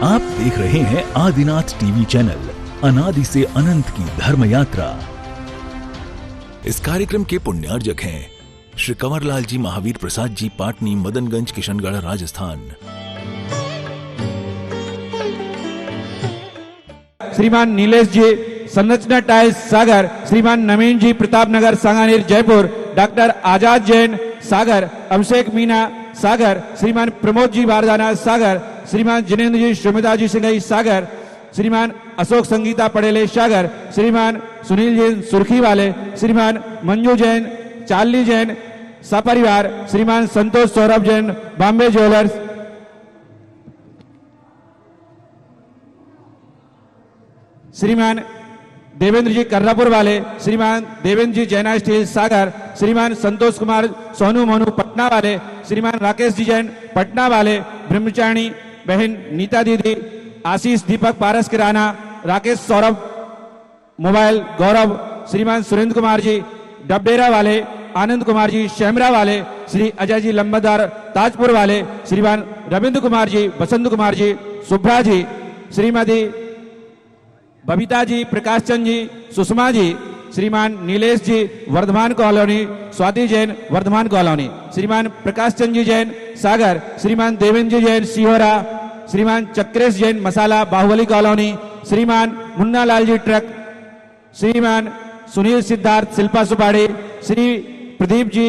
आप देख रहे हैं आदिनाथ टीवी चैनल, अनादि से अनंत की धर्म यात्रा। इस कार्यक्रम के पुण्यार्जक हैं श्री कंवरलाल जी महावीर प्रसाद जी, पाटनी, मदनगंज, किशनगढ़, राजस्थान। श्रीमान नीलेश जी, संरचना टाइल्स, सागर। श्रीमान नवीन जी, प्रतापनगर, सांगानेर, जयपुर। डॉक्टर आजाद जैन, सागर। अभिषेक मीना, सागर। श्रीमान प्रमोद जी बारदाना, सागर। श्रीमान जिनेन्द्र जी, श्रीमता जी सिंघई, सागर। श्रीमान अशोक संगीता पटेले, सागर। श्रीमान सुनील जैन, सुर्खी वाले। श्रीमान मंजू जैन, चार्ली जैन, सपरिवार। श्रीमान संतोष सौरभ जैन, बॉम्बे ज्वेलर्स। श्रीमान देवेंद्र जी, कर्रापुर वाले। श्रीमान देवेंद्र जी, जैना स्टील, सागर। श्रीमान संतोष कुमार, सोनू मोनू, पटना वाले। श्रीमान राकेश जी जैन, पटना वाले। ब्रह्मचारिणी बहन नीता दीदी, आशीष दीपक पारस किराना, राकेश सौरभ मोबाइल, गौरव। श्रीमान सुरेंद्र कुमार जी, डबडेरा वाले। आनंद कुमार जी, शेमरा वाले। श्री अजय जी, लंबरदार, ताजपुर वाले। श्रीमान रविंद्र कुमार जी, बसंत कुमार जी, सुभ्रा जी। श्रीमती बबीता जी, प्रकाश चंद जी, सुषमा जी। श्रीमान नीलेश जी, वर्धमान कॉलोनी। स्वाति जैन, वर्धमान कॉलोनी। श्रीमान प्रकाश चंद जी जैन, सागर। श्रीमान देवेंद्र जी जैन, सिहोरा। श्रीमान चक्रेश जैन, मसाला, बाहुबली कॉलोनी। श्रीमान मुन्ना लाल जी, ट्रक। श्रीमान सुनील सिद्धार्थ, शिल्पा सुपाड़ी। श्री प्रदीप जी,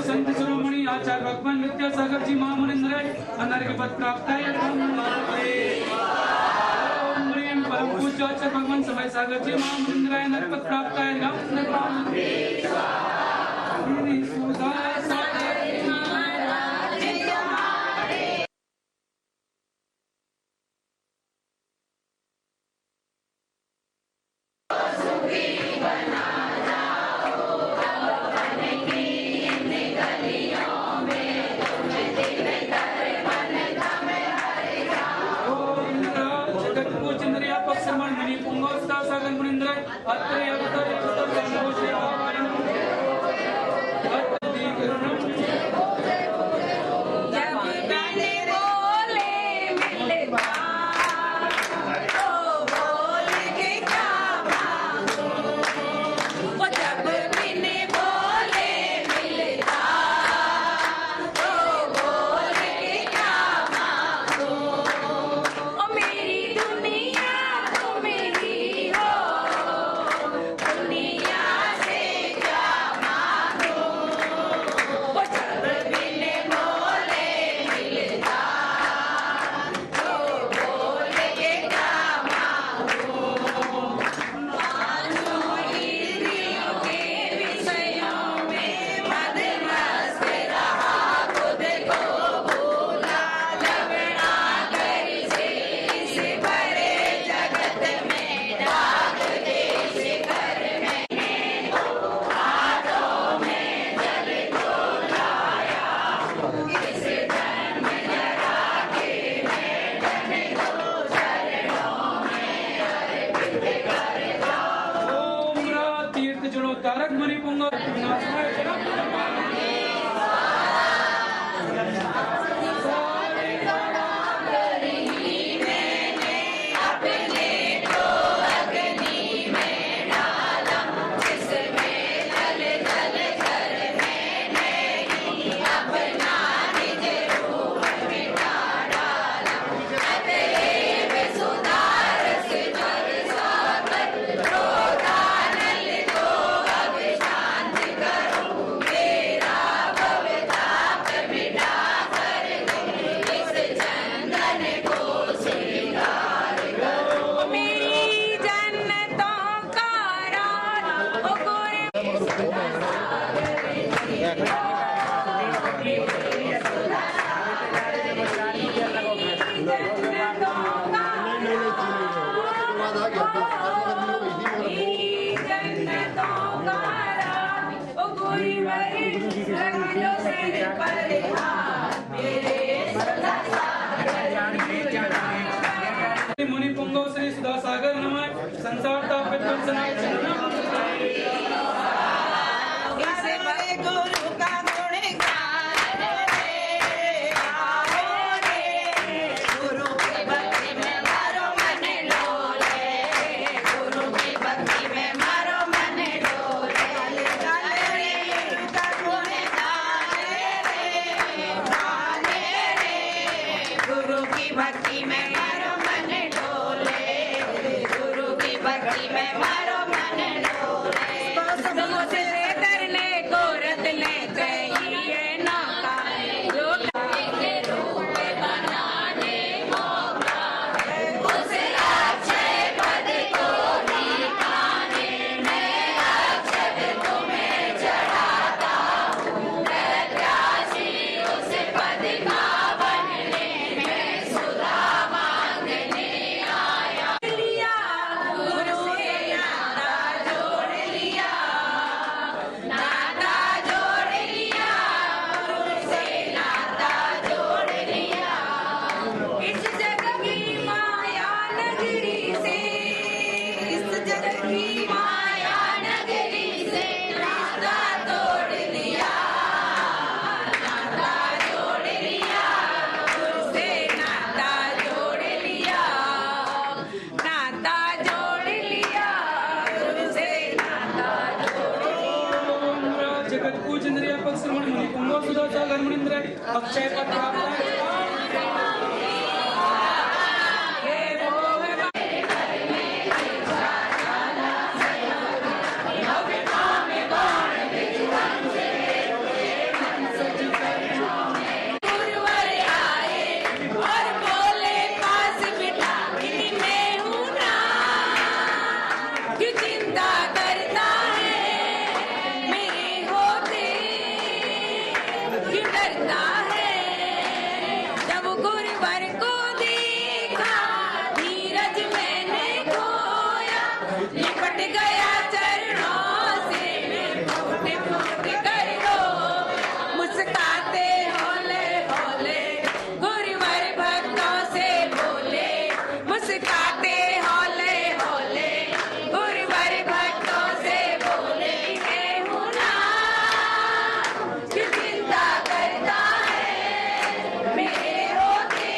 संत शिरोमणि आचार्य भगवान विद्यासागर जी महामुनिंद्र अनार के पद प्राप्त है। परम पूज्य आचार्य भगवान समय सागर जी महामुनिंद्र अनार पद प्राप्त है। मुनि पुंगव श्री सुधासागर नमः संसार ताप विध्वंसनाय चरणम इसे बड़े गुरु का गुण गान रे आओ रे गुरु की भक्ति में मारो मन डोले गुरु की भक्ति में मारो मन डोले गुरु का गुण गान रे गुरु की भक्ति में मारो मन डोले गुरु की भक्ति में मारो मन डोले मुझसे डरने को रतने चाहिए ना जो के रूप बनाने मौका उसे अक्षय पद को दिखाने मैं अक्षत तुम्हें चढ़ाता हूँ प्रत्याशी उस पद का बनने में सुधा मांगने आया लिया गुरु से नाता जोड़ लिया नाता जोड़ लिया गुरु से नाता जोड़ लिया इस जग की माया नगरी से इस जग की माया नगरी से नाता तोड़ लिया नाता जोड़ लिया गुरु से नाता जोड़ लिया नाता जोड़ लिया गुरु से नाता जोड़ लिया जगत पूज इंद्रिय पद श्रवण मुनि पुंगव सुधासागर मुनिंद्र अक्षय पद प्राप्त है गुरुवर आए और बोले पास बिठा कि मैं हूँ ना कि चिंता करता है मेरे होते कि डरता है जब गुरुवर को देखा धीरज मैंने खोया लिपट गया चरणों से मैं फूट फूट कर रो मुस्काते होले होले गुरुवर भक्तों से बोले मुस्काते होले होले गुरुवर भक्तों से बोले मैं हूँ ना कि चिंता करता है मेरे होते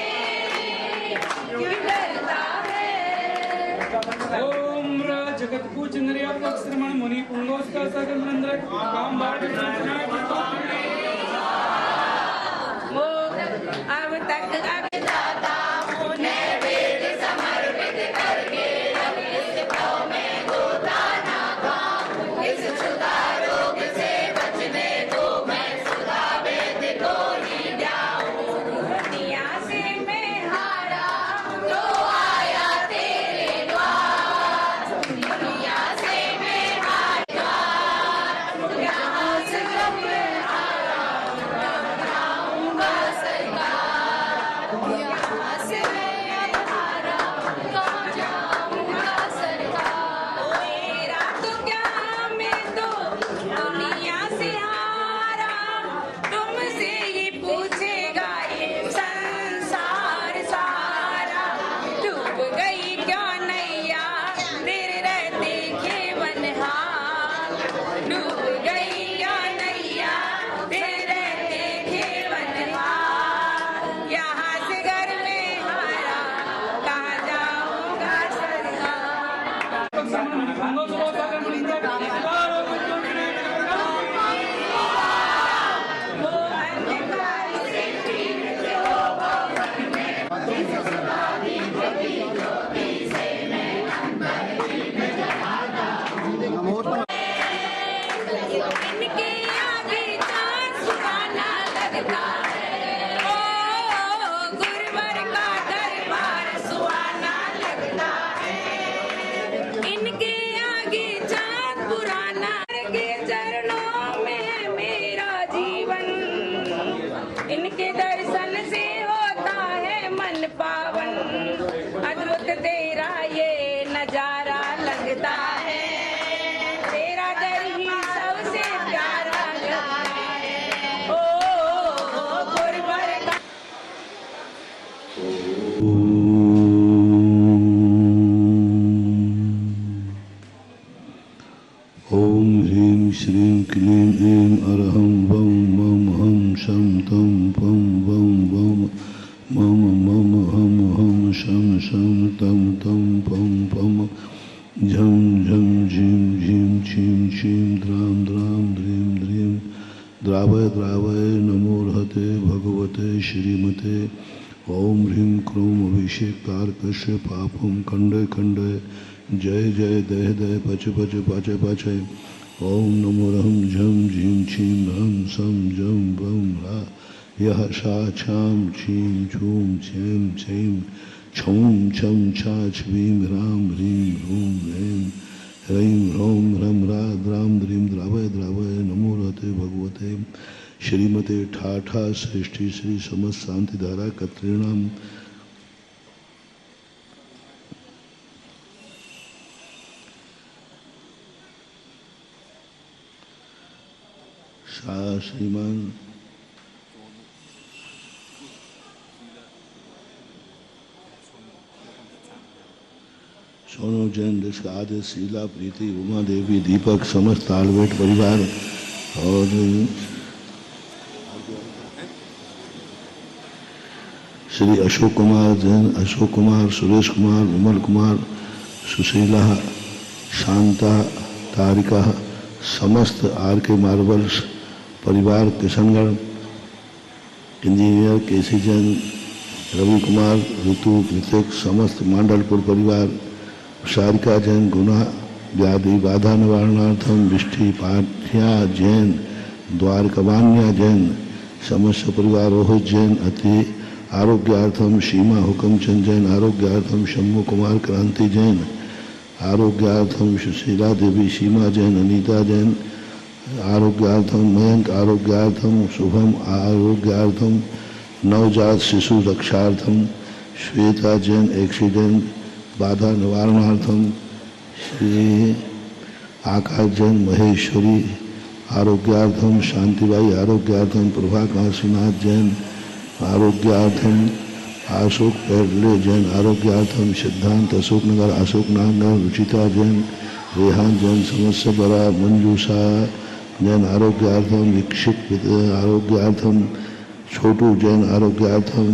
कि डरता है ओम जगत पूज इंद्रिय पद श्रवण मुनि पुंगव सुधासागर मुनिंद्र काम बाढ़ विध्वंसनाय वो अब तक दाता उन्हें वेद समर्पित करके अब इस भाव में गोता ना खाऊं इस क्षुधा रोग से बचने को मैं सुधा वेद को ही जाऊं दुनिया से मैं हारा तो आया तेरे द्वार दुनिया से मैं हारा यहाँ से जब मैं हारा जाऊंगा सरकार यहाँ से मैं हारा कहाँ जाऊंगा सरकार मेरा तो क्या मैं तो दुनिया से हारा तुमसे ही पूछेगा ये संसार सारा डूब गई क्या नैया तेरे रहते खेवनहार डूब गई क्या नैया तेरे रहते खेवनहार यहाँ से घर में हारा कहाँ जाऊंगा सरकार पद श्रवण मुनि पुंगव सुधासागर मुनिंद्र वो अंधकार से इनके आगे चांद सुहाना लगता है ओ गुरुवर का दरबार सुहाना लगता है इनके आगे चांद पुराना के चरणों में मेरा जीवन इनके दर्शन से होता है मन पावन अद्भुत तेरा ये नजारा लगता है तेरा दर ही सबसे प्यारा लगता है ओ क्लीं ऐं अरहं वं मम हं शं तं पं वं वं मम मम हम हम शं शं तं तं पं पम झं झं झीं झीं छीं छीं द्रां द्रां द्रीं द्रीं द्रावय द्रावय नमोर्हते भगवते श्रीमते ओम ह्रीं क्रोम अभिषेकारकस्य पापं खण्डय खण्डय जय जय दय दय पच पच पच पचय ओम नमो रं झं झीं छीं हं सं जं वं ह्रा यः सा छां छीं छूं छें छें छौं छं छा छ्वीं ह्रां ह्रीं ह्रूं ह्रैं ह्रैं ह्रौं ह्रं ह्रा द्रां द्रीं द्रावय द्रावय नमो रहते भगवते श्रीमते ठाठा श्रेष्ठी श्री समस्त शांतिधारा कत्रीणाम श्रीमान सोनू जैन जिसका आदि शीला प्रीति उमा देवी दीपक समस्त तालवेट परिवार और श्री अशोक कुमार जैन अशोक कुमार सुरेश कुमार विमल कुमार सुशीला शांता तारिका समस्त आर के मार्बल्स परिवार किशनगढ़ इंजीनियर केसी जैन रवि कुमार ऋतु ऋतिक समस्त मांडलपुर परिवार शारिका जैन गुना व्याधि बाधा निवारणार्थम विष्ठि पाठ्या जैन द्वारकवान्या जैन समस्त परिवार रोहित जैन अति आरोग्यार्थम सीमा हुकमचंद जैन आरोग्यार्थम शंभु कुमार क्रांति जैन आरोग्यार्थम सुशीला देवी सीमा जैन अनीता जैन आरोग्यार्थम मयंक आरोग्यार्थम शुभम आरोग्यार्थम नवजात शिशु रक्षार्थम श्वेता जैन एक्सीडेंट बाधा निवारणार्थम श्री आकाश जैन महेश्वरी आरोग्यार्थम शांतिबाई आरोग्यार्थम प्रभा काशीनाथ जैन आरोग्यार्थम अशोक पेडले जैन आरोग्यार्थम सिद्धांत अशोकनगर अशोकनगर रुचिता जैन रेहान जैन समस्य बरा मंजूषा जैन आरोग्यार्थम दीक्षित आरोग्यार्थम छोटू जैन आरोग्यार्थम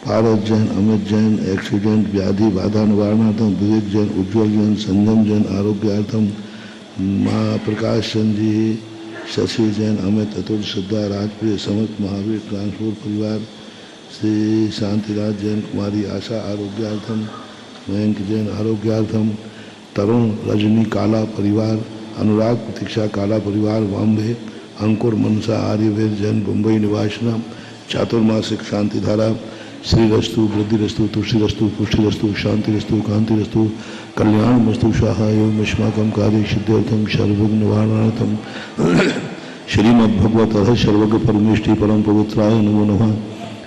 पारस जैन अमित जैन एक्सीडेंट व्याधि बाधा निवारणार्थम विवेक जैन उज्ज्वल जैन संजम जैन आरोग्यार्थम माँ प्रकाश चंद जी शशि जैन अमित अतुल श्रद्धा राजप्रिय समस्त महावीर ट्रांसपोर्ट परिवार श्री शांतिराज जैन कुमारी आशा आरोग्यार्थम मयंक जैन आरोग्यार्थम तरुण रजनी काला परिवार अनुराग प्रतीक्षा काला परिवार बॉम्बे अंकुर मनसा आर्यवेद जैन मुंबई निवासना चातुर्मासिक शांतिधारा श्री रस्तु वृद्धि रस्तु तुलसी रस्तु पुष्टि रस्तु शांति रस्तु कांति रस्तु कल्याण मस्तु सहाय युष्माकम कार्य सिद्ध्यर्थम सर्वविघ्न निवारणार्थम श्रीमद्भगवत सर्वज्ञ परमेष्टि परम पवित्राय नमो नमः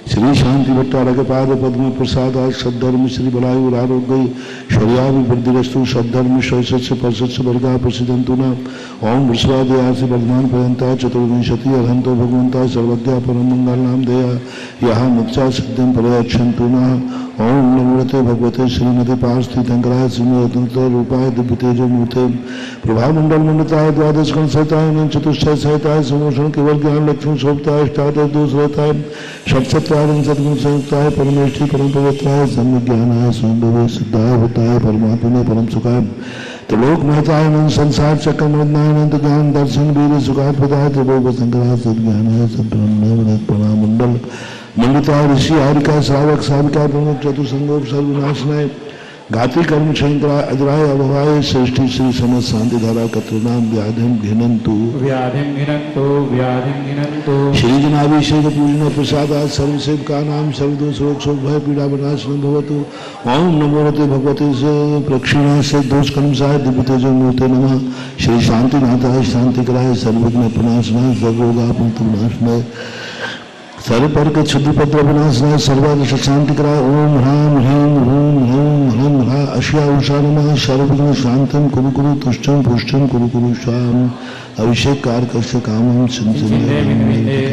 श्री शांति भट्टारक पाद पद्म प्रसाद सद्धर्म श्री बलायु आरोग्य शौर्याभिवृद्धिरस्तु सद्धर्म शौसस्य परसस्य वर्गा प्रसिद्धंतु न ओम वृषभादयासि वर्धमान पर्यंता चतुर्विंशति अर्हंतो भगवंता सर्वज्ञा परम मंगल नाम दया यहाँ मुच्चा सिद्धम प्रयच्छन्तु न ओम नमोते भगवते श्रीमती पार्थितंकराय श्रीमती रूपाय दिव्य तेजो मूर्ते प्रभामंडल मंडताय द्वादश गण सहिताय चतुष्टय सहिताय समोषण केवल ज्ञान लक्ष्मण शोभताय अष्टादश दोष रहताय सत्सत्वाय सद्गुण संयुक्ताय परमेष्ठी परम पवित्राय सम्य ज्ञानाय स्वयं सिद्धाय भूताय परमात्मने परम सुखाय त्रिलोक महताय मन संसार चक्र मृदनाय अनंत ज्ञान दर्शन वीर सुखात पदाय त्रिलोक संग्रह सद्ज्ञानाय सद्ब्रह्मण्य प्रणाम मंडल मंडिताय ऋषि हारिका श्रावक साविका प्रमुख चतुसंगोप सर्वनाशनाय घाती कर्म शंकराय अजराय अभवाय श्रेष्ठी श्री समस्त शांतिधारा कत्रनाम व्याधिम घिनंतु श्री जनाभिषेक पूजन प्रसादात सर्वसेवका नाम सर्वदोष रोग शोक भय पीड़ा विनाशनम भवतु ओम नमो रते भगवते से प्रक्षिणा से दोष कर्मसाय दिव्य तेजो मूर्ते नमः श्री शांतिनाथाय शांतिकराय सर्वविघ्न प्रणाशनाय सर्वरोगा विनाशनाय सर्वपर के क्षुद्रपत्र विनाशनाय सर्वादश शांति कराय ओम ह्रां ह्रीं ह्रूं ह्रौं ह्रं ह्रा अश्या उषा नमः सर्वविघ्न शांतं कुरु कुरु तुष्टं पुष्टं कुरु कुरु स्वाम अभिषेक कारकस्य कामं सिंचन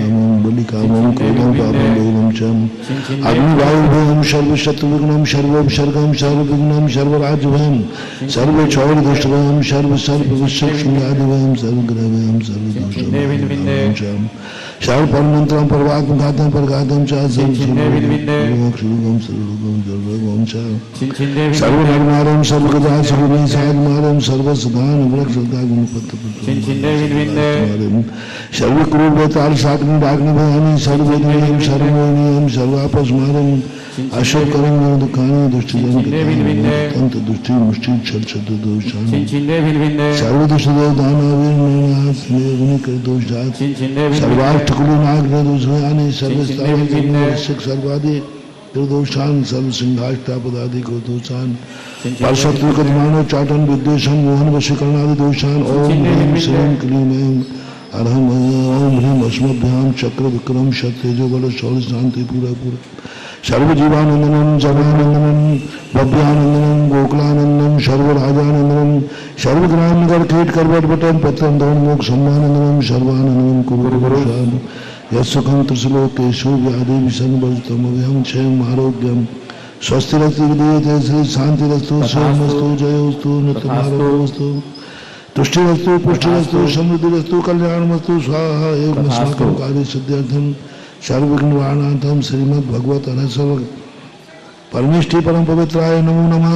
कामं बलिकामं क्रोधं पापं भैरं च अग्निवायुभयं सर्वशत्रुविघ्नं सर्वोपसर्गं सर्वविघ्नं सर्वराज्यभयं सर्वचौरदुष्टभयं सर्वसर्पविषक्षुरादिभयं सर्वग्रहभयं सर्वदोषं सर्वपरमन्त्रं परवात्मघातं परघातं च सर्वलोकं सर्वलोकं च सर्वधर्मारं सर्वगदा सर्वमेषादिमारं सर्वसदान वृक्षदा गुणपत्रपत्रं सर्वक्रूरताल साग्नि डाग्निभयानि सर्ववेदनीयं सर्ववेदनीयं सर्वापस्मारं अशोकरं दुःखानि दुष्टिजन तंत्र दुष्टि मुष्टि छल छद्र दोषान सर्वदुष्टदो दानावीर्नाथने कर दोषात सर्वाष्टकुल नाग्न दोषानि सर्वस्तावक सर्वादि दोषान सर्व सिंहाष्टापदादि को दोषान परशत्रु कदमानो चाटन विद्वेषण मोहन वशीकरणादि दोषान ओम ह्रीं श्रीं क्लीं ऐं अरहम ओम ह्रीं अस्मभ्याम चक्र विक्रम शतेजो बल शौर्य शांति पूरा पूरा सर्वजीवानंदनम जनानंदनम भव्यानंदनम गोकुलानंदनम सर्वराजानंदनम सर्वग्राम नगर कीट करवट बटन पत्रम धन मोक्ष सम्मानंदनम सर्वानंदनम कुरुपुरुषान यस्सुखं त्रिश्लोकेषु व्याधि विसंवर्जितम अभयं क्षयं आरोग्यम स्वस्तिरस्तु विदीयते श्री शांतिरस्तु सोमस्तु जयोस्तु नित्यमारोग्यस्तु तुष्टिरस्तु पुष्टिरस्तु समृद्धिरस्तु कल्याणमस्तु स्वाहा एवं अस्माकं कार्य सिद्ध्यर्थम सर्वविघ्नवाणार्थम श्रीमद् भगवत अनसर्व परमेष्टि परम पवित्राय नमो नमः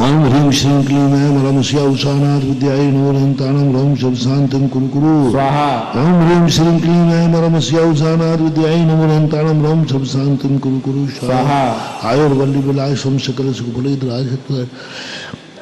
ओम ह्रीं श्रीं क्लीं ऐं रमस्या उषानाथ विद्यायै नमोरहंताणं रं शब्दशान्तिं कुरु कुरु स्वाहा ओम ह्रीं श्रीं क्लीं ऐं रमस्या उषानाथ विद्यायै नमोरहंताणं रं शब्दशान्तिं कुरु कुरु स्वाहा आयुर्वल्ली विलासं सकल सुखफलैर्राजत्व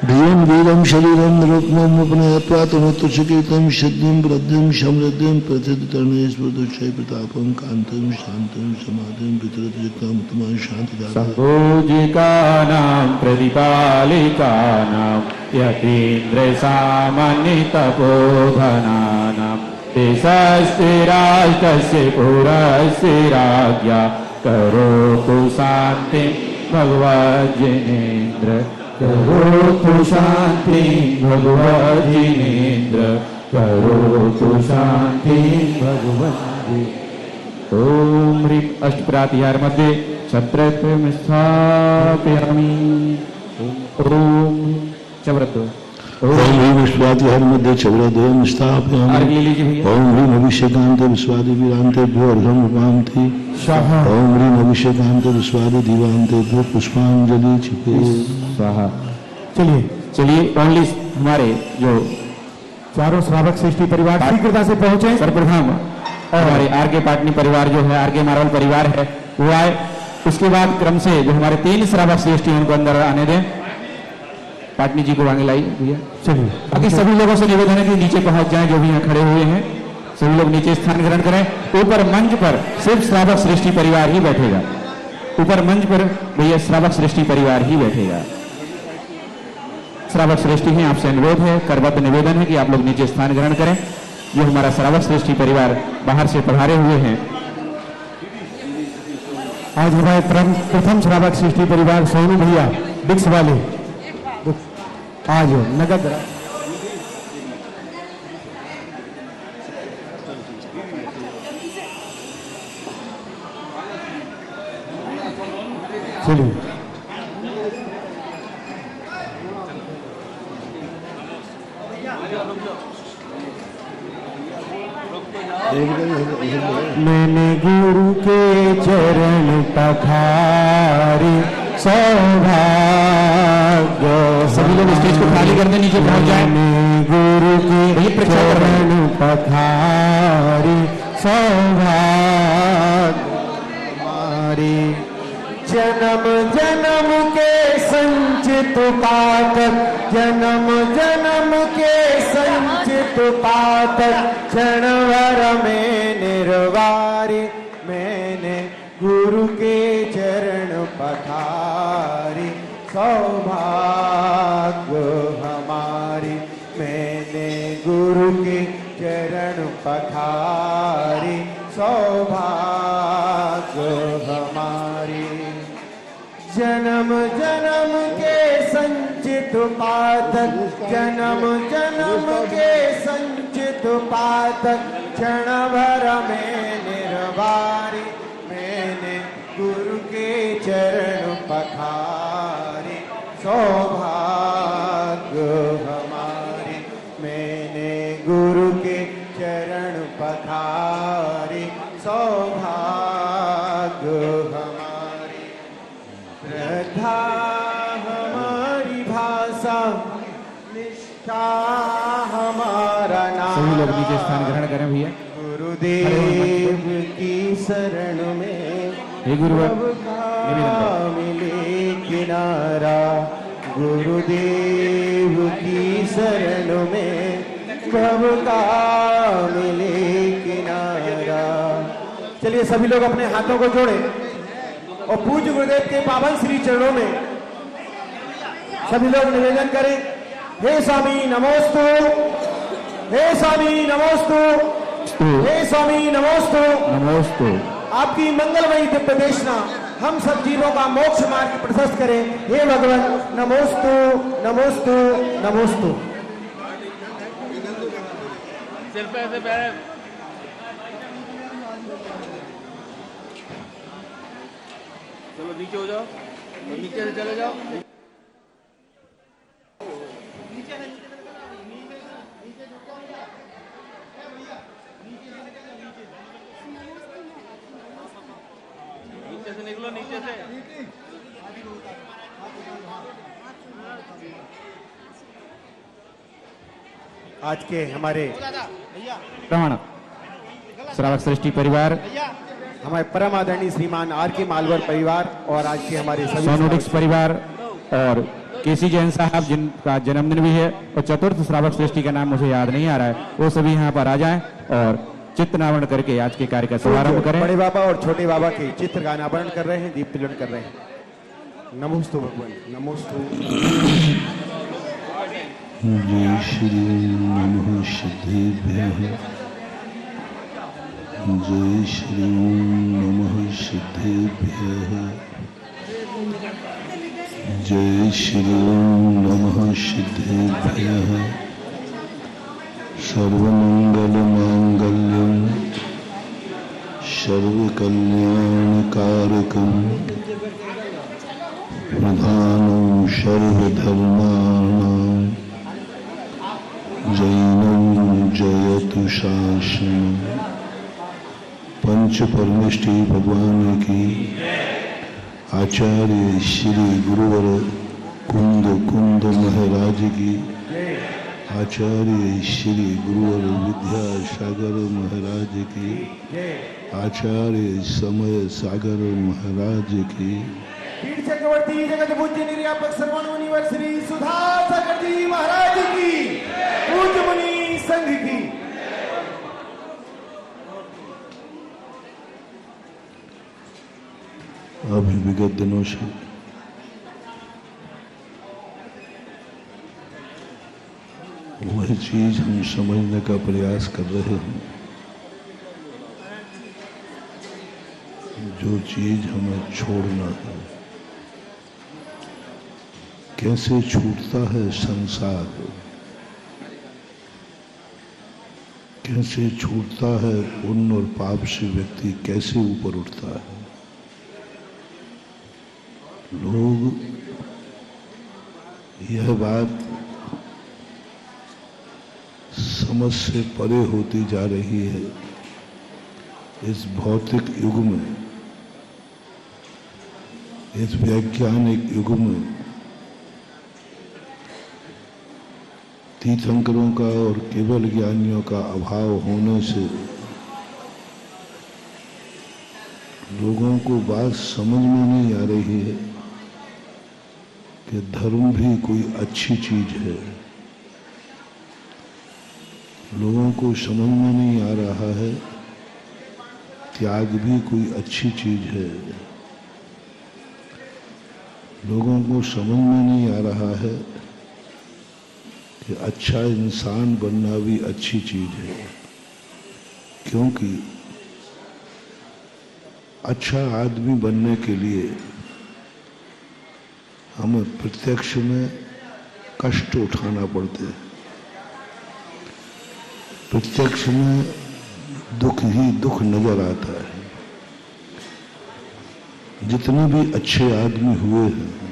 धियं वीरं शरीरं रूपमं उपनयत्वा तनोत्तुष्टिकीर्तं सिद्धिं वृद्धिं समृद्धिं प्रतिदितरणेश्वरदुष्टै प्रतापं कान्तं शान्तं समाधिं पितृजितां उत्तमां शान्तिदाता संगोजिकानां प्रतिपालिकानां यतीन्द्रसामान्यतपोधनानां देशस्थिरास्तस्य पुरस्य राज्ञा करोतु शान्तिं भगवज्जिनेन्द्र करोतु शांति भगवद्जिनेन्द्र करोतु शांति भगवद् ओम ह्रीं अष्टप्रातिहार मध्ये छत्रत्वं स्थापयामि ओम चव्रत ओम ह्रीं विश्वातिहार मध्ये चव्रद्वयं स्थापयामि ओम ह्रीं अभिषेकान्त विश्वादिवीरान्तेभ्यो अर्घ्यं उपान्ति ओम ह्रीं अभिषेकान्त विश्वादिदीवान्तेभ्यो पुष्पांजलि क्षिपे स्वाहा। चलिए चलिए ओनली हमारे जो चारों श्रावक श्रेष्ठी परिवार शीघ्रता से पहुंचे सर्वप्रथम और हमारे आरके पाटनी परिवार जो है आरके मारवाल परिवार है वो आए। उसके बाद क्रम से जो हमारे 3 श्रावक श्रेष्ठी उनको अंदर आने दें। पाटनी जी को आगे लाइए भैया। चलिए बाकी सभी लोगों से निवेदन है कि नीचे पहुंच जाएं जो भी यहाँ खड़े हुए हैं सभी लोग नीचे स्थान ग्रहण करें। ऊपर मंच पर सिर्फ श्रावक श्रेष्ठी परिवार ही बैठेगा। ऊपर मंच पर भैया श्रावक श्रेष्ठी परिवार ही बैठेगा। श्रावक श्रेष्ठी हैं आपसे अनुरोध है करबद्ध निवेदन है कि आप लोग नीचे स्थान ग्रहण करें। जो हमारा श्रावक श्रेष्ठी परिवार बाहर से पधारे हुए हैं। आज हमारे प्रथम श्रावक श्रेष्ठी परिवार सोनू भैया डिक्स वाले आज नगद चलिए मैंने गुरु के चरण पखारे सौभाग्य सभी लोग स्टेज को खाली कर दें नीचे पहुंच जाए। गुरु के चरण पखारे सौभाग्य हमारे जन्म जन्म के संचित पातक जन्म जन्म के संचित पातक क्षणभर में निर्वारी मैंने गुरु के चरण पखारी सौभाग्य हमारी मैंने गुरु के चरण पखारी सौभाग्य हमारी जन्म जन्म के संचित पातक जन्म जन्म के संचित पातक क्षण भर में निर्वारी, मैंने गुरु के चरण पखारे, सौभाग्य हमारे, मैंने गुरु के चरण पखारे, सौभाग्य हमारे, श्रद्धा हमारी भाषा, निष्ठा हमारा नाम। सभी लोग नीचे स्थान ग्रहण करें भैया। गुरुदेव की शरण में हे गुरुवर मिले किनारा, गुरुदेव की शरण में भव का मिले किनारा। चलिए सभी लोग अपने हाथों को जोड़ें और पूज्य गुरुदेव के पावन श्री चरणों में सभी लोग निवेदन करें, हे स्वामी नमोस्तु, हे स्वामी नमोस्तु, हे स्वामी नमोस्तु, नमोस्तु। आपकी मंगलमयी दिव्य देशना हम सब जीवों का मोक्ष मार्ग प्रशस्त करें। हे भगवान नमोस्तु, नमोस्तु, नमोस्तु। चलो नीचे हो जाओ, नीचे से चले जाओ। नीचे से निकलो, नीचे से। आज के हमारे प्रमाण श्रावक सृष्टि परिवार, हमारे परम आदरणीय श्रीमान आर के मालवर परिवार और आज के हमारे सभी सोनोडिक्स परिवार और केसी जैन साहब जिनका जन्मदिन भी है और चतुर्थ श्रावक सृष्टि का नाम मुझे याद नहीं आ रहा है, वो सभी यहाँ पर आ जाएं और चित्र अनावरण करके आज के कार्य का शुभारंभ करें। बड़े बाबा और छोटे बाबा के चित्र का अनावरण कर रहे हैं, दीप प्रज्वलन कर रहे हैं। नमोस्तु भगवान, नमोस्तु। जय श्री नमः सिद्धेभ्यः, जय श्री नमः सिद्धेभ्यः, जय श्री नमः सिद्धेभ्यः। सर्वमंगलमांगल्यं सर्वकल्याणकारकं प्रधानं सर्वधर्माणां जैनं जयतु शासनं। पंच परमेष्ठी भगवान की, आचार्य श्री गुरुवर कुंद कुंद महाराज की, आचार्य श्री गुरुवर विद्यासागर महाराज की, आचार्य समय सागर महाराज की, पीठ चक्रवर्ती जगत पूज्य निर्यापक सर्वण मुनिवर श्री सुधा सागर जी महाराज की, पूज्य मुनि संघ की। अभी विगत दिनों से वह चीज हम समझने का प्रयास कर रहे हैं जो चीज हमें छोड़ना है। कैसे छूटता है संसार, कैसे छूटता है पुण्य और पाप से व्यक्ति कैसे ऊपर उठता है। लोग यह बात समझ से परे होती जा रही है। इस भौतिक युग में, इस वैज्ञानिक युग में तीर्थंकरों का और केवल ज्ञानियों का अभाव होने से लोगों को बात समझ में नहीं आ रही है कि धर्म भी कोई अच्छी चीज है। लोगों को समझ में नहीं आ रहा है त्याग भी कोई अच्छी चीज है। लोगों को समझ में नहीं आ रहा है कि अच्छा इंसान बनना भी अच्छी चीज है, क्योंकि अच्छा आदमी बनने के लिए हमें प्रत्यक्ष में कष्ट उठाना पड़ते हैं। प्रत्यक्ष में दुख ही दुख नजर आता है। जितने भी अच्छे आदमी हुए हैं,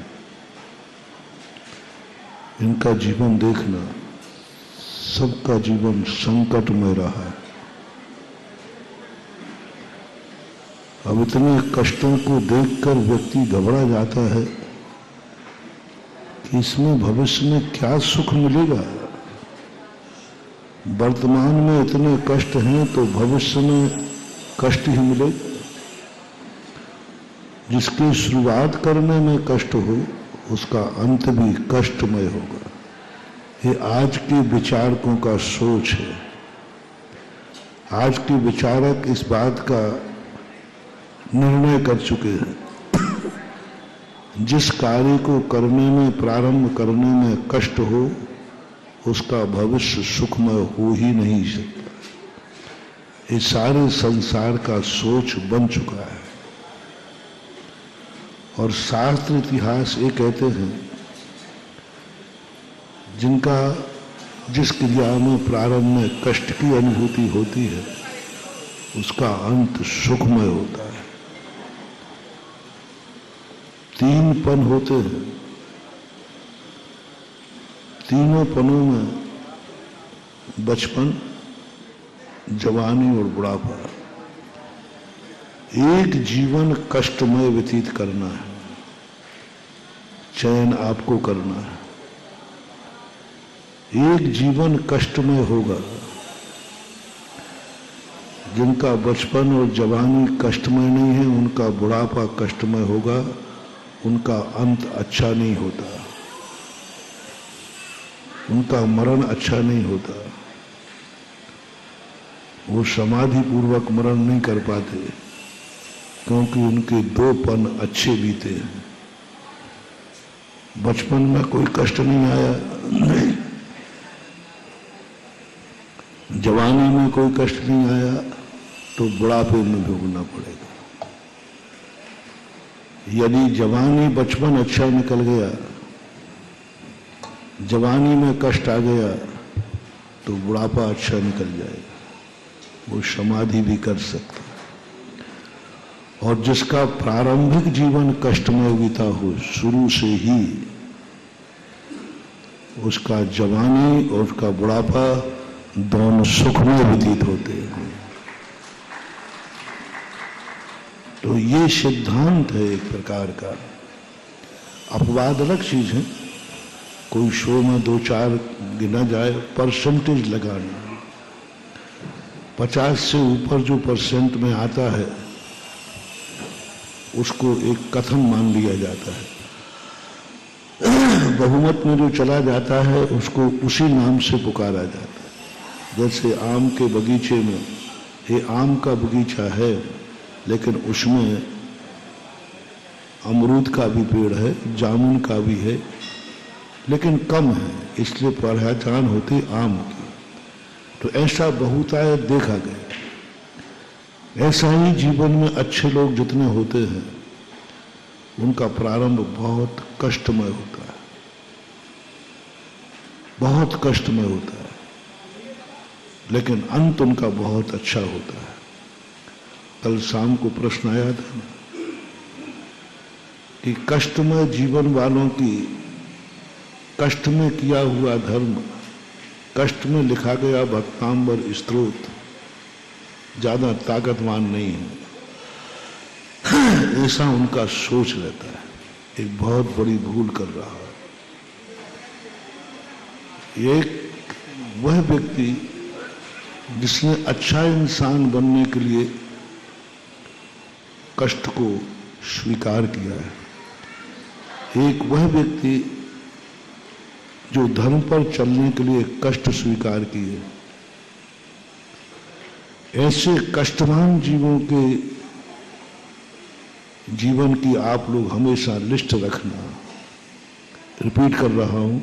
इनका जीवन देखना, सबका जीवन संकटमय रहा। अब इतने कष्टों को देखकर व्यक्ति घबरा जाता है कि इसमें भविष्य में क्या सुख मिलेगा। वर्तमान में इतने कष्ट हैं तो भविष्य में कष्ट ही मिलेगा। जिसकी शुरुआत करने में कष्ट हो, उसका अंत भी कष्टमय होगा। ये आज के विचारकों का सोच है। आज के विचारक इस बात का निर्णय कर चुके हैं, जिस कार्य को करने में, प्रारंभ करने में कष्ट हो, उसका भविष्य सुखमय हो ही नहीं सकता। ये सारे संसार का सोच बन चुका है। और शास्त्र इतिहास ये कहते हैं, जिनका जिस क्रिया में प्रारंभ में कष्ट की अनुभूति होती है, उसका अंत सुखमय होता है। 3 पन होते हैं, तीनों पनों में बचपन, जवानी और बुढ़ापा, एक जीवन कष्टमय व्यतीत करना है, चयन आपको करना है। एक जीवन कष्टमय होगा। जिनका बचपन और जवानी कष्टमय नहीं है, उनका बुढ़ापा कष्टमय होगा, उनका अंत अच्छा नहीं होता, उनका मरण अच्छा नहीं होता। वो समाधि पूर्वक मरण नहीं कर पाते, क्योंकि उनके 2 पन अच्छे बीते हैं। बचपन में कोई कष्ट नहीं आया, नहीं। जवानी में कोई कष्ट नहीं आया, तो बुढ़ापे में भोगना पड़ेगा। यदि जवानी बचपन अच्छा निकल गया, जवानी में कष्ट आ गया, तो बुढ़ापा अच्छा निकल जाएगा, वो समाधि भी कर सकता। और जिसका प्रारंभिक जीवन कष्टमय बीता हो, शुरू से ही, उसका जवानी और उसका बुढ़ापा दोनों सुखमय व्यतीत होते हैं। तो ये सिद्धांत है एक प्रकार का। अपवाद अलग चीज है, कोई शो में 2-4 गिना जाए, परसेंटेज लगाना, 50 से ऊपर जो परसेंट में आता है, उसको एक कथन मान लिया जाता है। बहुमत में जो चला जाता है, उसको उसी नाम से पुकारा जाता है। जैसे आम के बगीचे में, ये आम का बगीचा है, लेकिन उसमें अमरूद का भी पेड़ है, जामुन का भी है, लेकिन कम है, इसलिए पहचान होती आम की। तो ऐसा बहुतायत देखा गया। ऐसा ही जीवन में अच्छे लोग जितने होते हैं, उनका प्रारंभ बहुत कष्टमय होता है, बहुत कष्टमय होता है, लेकिन अंत उनका बहुत अच्छा होता है। कल शाम को प्रश्न आया था कि कष्टमय जीवन वालों की, कष्ट में किया हुआ धर्म, कष्ट में लिखा गया भक्तांबर स्तोत्र ज्यादा ताकतवान नहीं है, ऐसा उनका सोच रहता है। एक बहुत बड़ी भूल कर रहा है। एक वह व्यक्ति जिसने अच्छा इंसान बनने के लिए कष्ट को स्वीकार किया है, एक वह व्यक्ति जो धर्म पर चलने के लिए कष्ट स्वीकार किए। ऐसे कष्टवान जीवों के जीवन की आप लोग हमेशा लिस्ट रखना। रिपीट कर रहा हूं,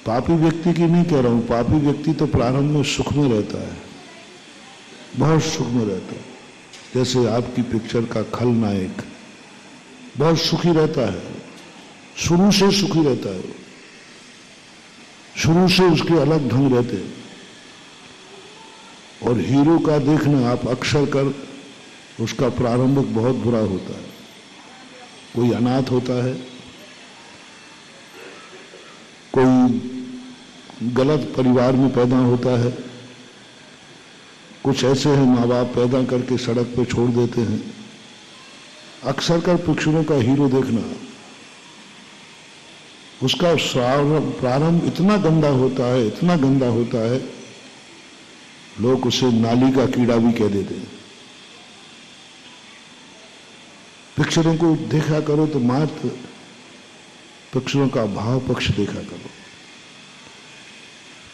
पापी व्यक्ति की नहीं कह रहा हूं। पापी व्यक्ति तो प्रारंभ में सुख में रहता है, बहुत सुख में रहता है। जैसे आपकी पिक्चर का खलनायक बहुत सुखी रहता है, शुरू से सुखी रहता है, शुरू से उसके अलग ढंग रहते हैं। और हीरो का देखना आप अक्सर कर उसका प्रारंभिक बहुत बुरा होता है। कोई अनाथ होता है, कोई गलत परिवार में पैदा होता है, कुछ ऐसे हैं माँ बाप पैदा करके सड़क पे छोड़ देते हैं। अक्सर कर पिक्चरों का हीरो देखना, उसका प्रारंभ इतना गंदा होता है, इतना गंदा होता है, लोग उसे नाली का कीड़ा भी कह देते हैं। पिक्चरों को देखा करो तो मात्र पिक्चरों का भाव पक्ष देखा करो।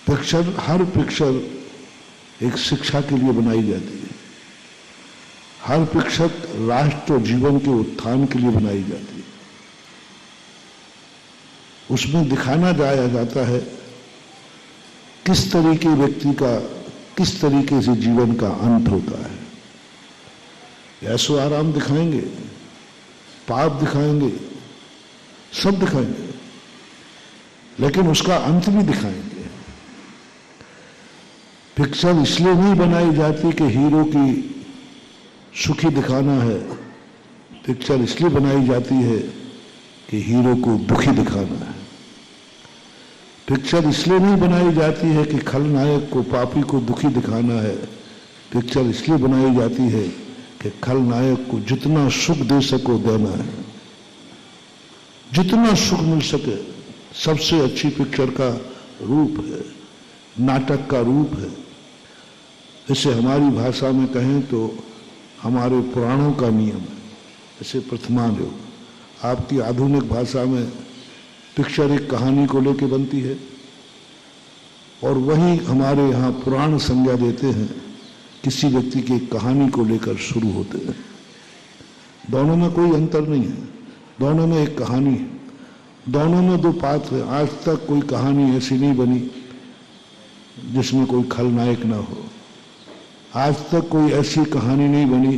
पिक्चर, हर पिक्चर एक शिक्षा के लिए बनाई जाती है। हर पिक्चर राष्ट्र और जीवन के उत्थान के लिए बनाई जाती है। उसमें दिखाना जाया जाता है किस तरीके व्यक्ति का, किस तरीके से जीवन का अंत होता है। ऐसो आराम दिखाएंगे, पाप दिखाएंगे, सब दिखाएंगे, लेकिन उसका अंत भी दिखाएंगे। पिक्चर इसलिए नहीं बनाई जाती कि हीरो की सुखी दिखाना है। पिक्चर इसलिए बनाई जाती है कि हीरो को दुखी दिखाना है। पिक्चर इसलिए नहीं बनाई जाती है कि खलनायक को, पापी को दुखी दिखाना है। पिक्चर इसलिए बनाई जाती है कि खलनायक को जितना सुख दे सको देना है, जितना सुख मिल सके। सबसे अच्छी पिक्चर का रूप है, नाटक का रूप है। इसे हमारी भाषा में कहें तो हमारे पुराणों का नियम है, इसे प्रथमान योग। आपकी आधुनिक भाषा में पिक्चर एक कहानी को लेकर बनती है, और वही हमारे यहाँ पुराण संज्ञा देते हैं किसी व्यक्ति की कहानी को लेकर शुरू होते हैं। दोनों में कोई अंतर नहीं है, दोनों में एक कहानी है, दोनों में दो पात्र है। आज तक कोई कहानी ऐसी नहीं बनी जिसमें कोई खलनायक ना हो। आज तक कोई ऐसी कहानी नहीं बनी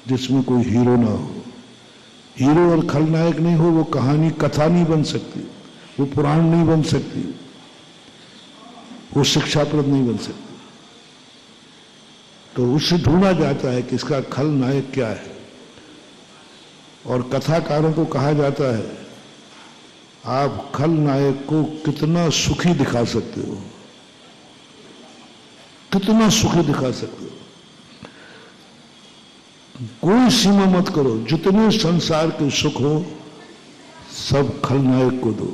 जिसमें कोई हीरो ना हो। हीरो और खलनायक नहीं हो, वो कहानी कथा नहीं बन सकती, वो पुराण नहीं बन सकती, वो शिक्षाप्रद नहीं बन सकती। तो उससे ढूंढा जाता है कि इसका खलनायक क्या है। और कथाकारों को कहा जाता है आप खलनायक को कितना सुखी दिखा सकते हो, कितना सुखी दिखा सकते हो। कोई सीमा मत करो, जितने संसार के सुख हो सब खलनायक को दो,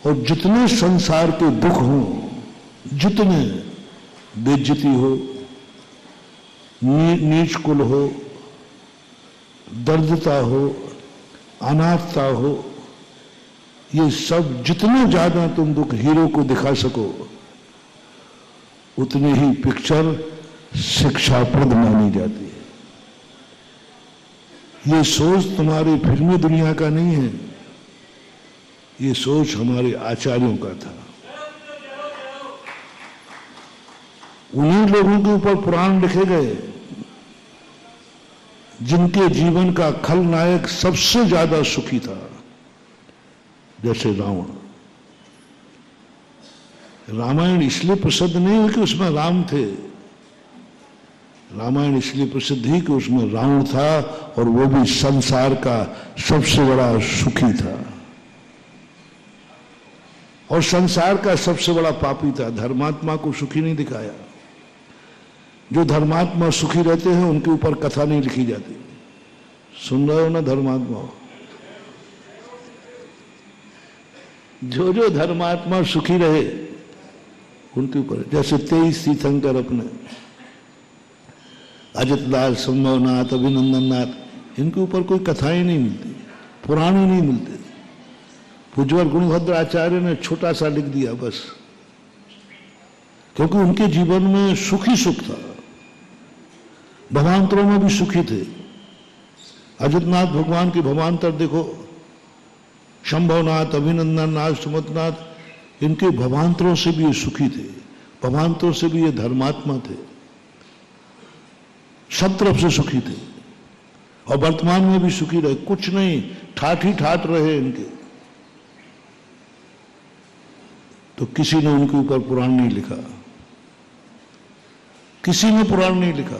और जितने संसार के दुख हो, जितने बेइज्जती हो, नीच कुल हो, दर्दता हो, अनाथता हो, ये सब जितने ज्यादा तुम दुख हीरो को दिखा सको उतनी ही पिक्चर शिक्षाप्रद मानी जाती है। ये सोच तुम्हारी फिल्मी दुनिया का नहीं है, ये सोच हमारे आचार्यों का था। उन्हीं लोगों के ऊपर पुराण लिखे गए जिनके जीवन का खलनायक सबसे ज्यादा सुखी था, जैसे रावण। रामायण इसलिए प्रसिद्ध नहीं है कि उसमें राम थे, रामायण इसलिए प्रसिद्ध ही कि उसमें रावण था, और वो भी संसार का सबसे बड़ा सुखी था और संसार का सबसे बड़ा पापी था। धर्मात्मा को सुखी नहीं दिखाया। जो धर्मात्मा सुखी रहते हैं उनके ऊपर कथा नहीं लिखी जाती। सुन रहे हो ना धर्मात्मा? जो धर्मात्मा सुखी रहे उनके ऊपर, जैसे 23 तीर्थंकर अपने अजितलाल, संभवनाथ, अभिनंदननाथ, इनके ऊपर कोई कथाएं नहीं मिलती, पुराण ही नहीं मिलते। पूज्यवर गुणभद्र आचार्य ने छोटा सा लिख दिया बस, क्योंकि उनके जीवन में सुख ही सुख था। भवांतरों में भी सुखी थे। अजितनाथ भगवान के भवांतर देखो, शंभवनाथ, अभिनंदननाथ, सुमतनाथ, इनके भवांतरों से भी ये सुखी थे, भवांतरों से भी ये धर्मात्मा थे, सब तरफ से सुखी थे और वर्तमान में भी सुखी रहे। कुछ नहीं, ठाठ ही ठाठ रहे इनके। तो किसी ने उनके ऊपर पुराण नहीं लिखा, किसी ने पुराण नहीं लिखा।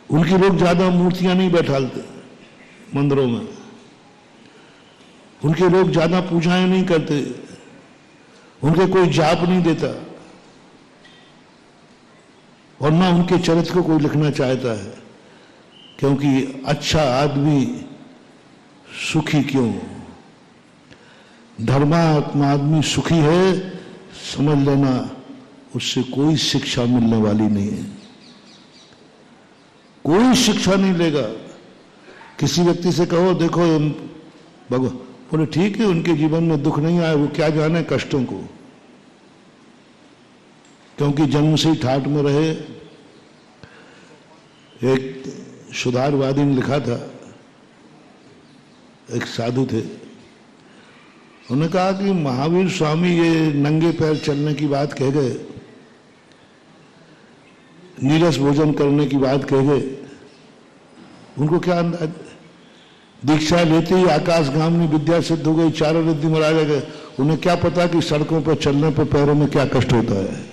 उनके लोग ज्यादा मूर्तियां नहीं बैठालते मंदिरों में, उनके लोग ज्यादा पूजाएं नहीं करते, उनके कोई जाप नहीं देता, और ना उनके चरित्र को कोई लिखना चाहता है, क्योंकि अच्छा आदमी सुखी क्यों? धर्मात्मा आदमी सुखी है, समझ लेना उससे कोई शिक्षा मिलने वाली नहीं है, कोई शिक्षा नहीं लेगा। किसी व्यक्ति से कहो देखो भगवान, बोले ठीक है उनके जीवन में दुख नहीं आया, वो क्या जाने कष्टों को, क्योंकि जन्म से ही ठाठ में रहे। एक सुधारवादी ने लिखा था, एक साधु थे, उन्होंने कहा कि महावीर स्वामी ये नंगे पैर चलने की बात कह गए, नीरस भोजन करने की बात कह गए, उनको क्या अंदाज? दीक्षा लेते ही आकाशगामी विद्या सिद्ध हो गई, चारों रिद्धि महाराज आ गए, उन्हें क्या पता कि सड़कों पर चलने पर पैरों में क्या कष्ट होता है।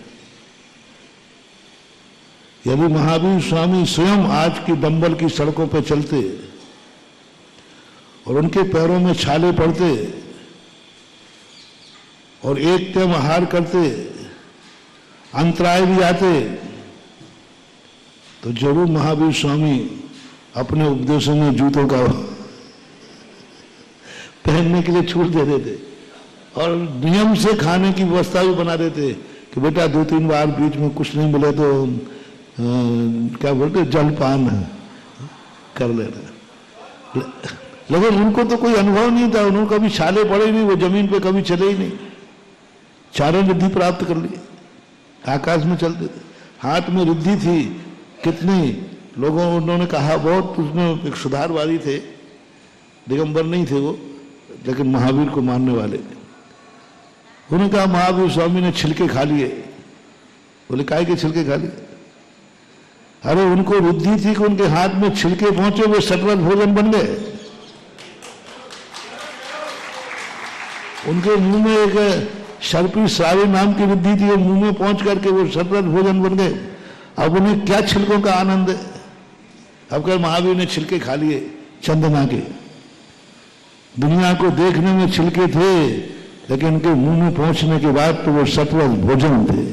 यदि महावीर स्वामी स्वयं आज की डंबल की सड़कों पर चलते और उनके पैरों में छाले पड़ते और एक टाइम आहार करते, अंतराय भी आते, तो जरूर महावीर स्वामी अपने उपदेशों में जूतों का पहनने के लिए छूट दे देते और नियम से खाने की व्यवस्था भी बना देते कि बेटा 2-3 बार बीच में कुछ नहीं मिले तो क्या बोलते जलपान कर लेना। लेकिन उनको तो कोई अनुभव नहीं था, उन्होंने कभी छाले पड़े नहीं, वो जमीन पे कभी चले ही नहीं, चारों रिद्धि प्राप्त कर ली, आकाश में चलते थे, हाथ में रिद्धि थी। कितने लोगों उन्होंने कहा, बहुत उसमें एक सुधारवादी थे, दिगंबर नहीं थे वो, लेकिन महावीर को मानने वाले। उन्होंने कहा महावीर स्वामी ने छिलके खा लिए। बोले काहे के छिलके खा लिए? अरे उनको रिद्धि थी कि उनके हाथ में छिलके पहुंचे, वो सतवत भोजन बन गए। उनके मुंह में एक सर्पी श्रावी नाम की रिद्धि थी, वो मुंह में पहुंच करके वो सतवत भोजन बन गए। अब उन्हें क्या छिलकों का आनंद है? अब कह महावीर ने छिलके खा लिए चंदना के, दुनिया को देखने में छिलके थे, लेकिन उनके मुंह में पहुंचने के बाद तो वो सतवत भोजन थे।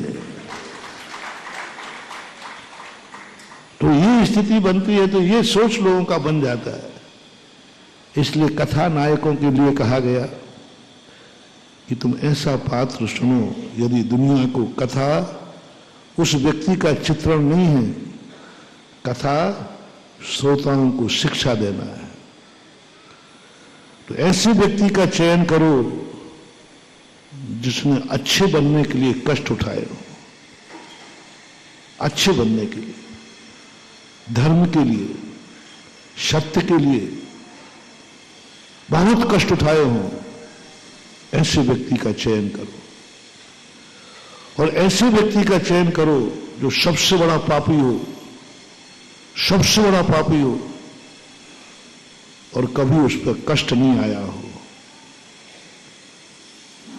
तो ये स्थिति बनती है, तो ये सोच लोगों का बन जाता है। इसलिए कथा नायकों के लिए कहा गया कि तुम ऐसा पात्र सुनो, यदि दुनिया को कथा उस व्यक्ति का चित्रण नहीं है, कथा श्रोताओं को शिक्षा देना है। तो ऐसे व्यक्ति का चयन करो जिसने अच्छे बनने के लिए कष्ट उठाए हो, अच्छे बनने के लिए, धर्म के लिए, सत्य के लिए बहुत कष्ट उठाए हो, ऐसे व्यक्ति का चयन करो। और ऐसे व्यक्ति का चयन करो जो सबसे बड़ा पापी हो, सबसे बड़ा पापी हो, और कभी उस पर कष्ट नहीं आया हो।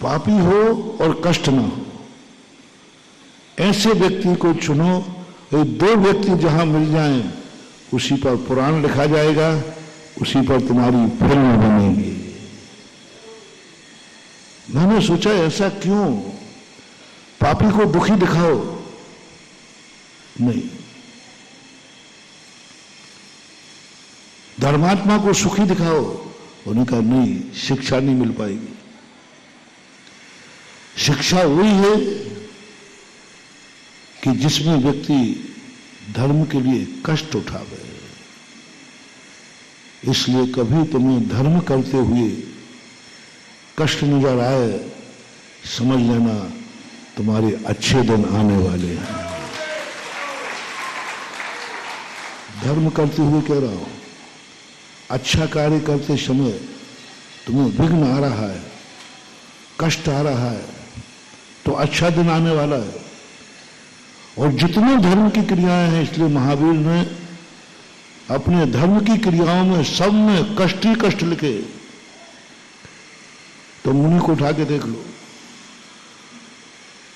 पापी हो और कष्ट ना हो, ऐसे व्यक्ति को चुनो। ये 2 व्यक्ति जहां मिल जाएं, उसी पर पुराण लिखा जाएगा, उसी पर तुम्हारी फिल्म बनेगी। मैंने सोचा ऐसा क्यों? पापी को दुखी दिखाओ नहीं, धर्मात्मा को सुखी दिखाओ। उन्होंने कहा नहीं, शिक्षा नहीं मिल पाएगी। शिक्षा वही है कि जिसमें व्यक्ति धर्म के लिए कष्ट उठावे। इसलिए कभी तुम्हें धर्म करते हुए कष्ट नजर आए, समझ लेना तुम्हारे अच्छे दिन आने वाले हैं। धर्म करते हुए कह रहा हूं, अच्छा कार्य करते समय तुम्हें विघ्न आ रहा है, कष्ट आ रहा है, तो अच्छा दिन आने वाला है। और जितने धर्म की क्रियाएं हैं, इसलिए महावीर ने अपने धर्म की क्रियाओं में सब में कष्ट ही कष्ट लिखे। तो मुनि को उठा के देख लो,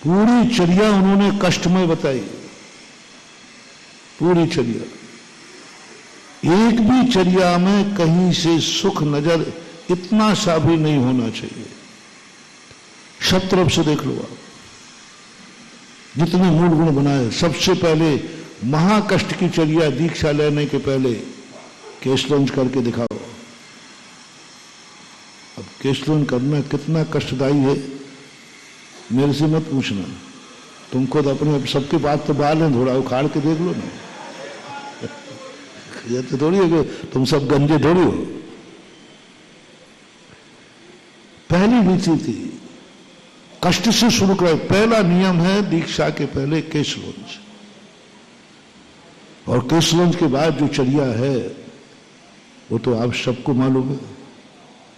पूरी चर्या उन्होंने कष्टमय बताई, पूरी चर्या। एक भी चर्या में कहीं से सुख नजर इतना सा भी नहीं होना चाहिए। सब तरफ से देख लो आप, जितने मूल गुण बनाए। सबसे पहले महाकष्ट की चर्या दीक्षा लेने के पहले केशलंज करके दिखाओ। अब केशलंज करना कितना कष्टदायी है मेरे से मत पूछना, तुम खुद अपने सबके बात तो बाल हैं, थोड़ा उखाड़ के देख लो ना। ये तो थोड़ी है कि तुम सब गंजे थोड़ी हो। पहली नीति थी कष्ट से शुरू करो। पहला नियम है दीक्षा के पहले केशलंज, और केशलंज के बाद जो चर्या है वो तो आप सबको मालूम है।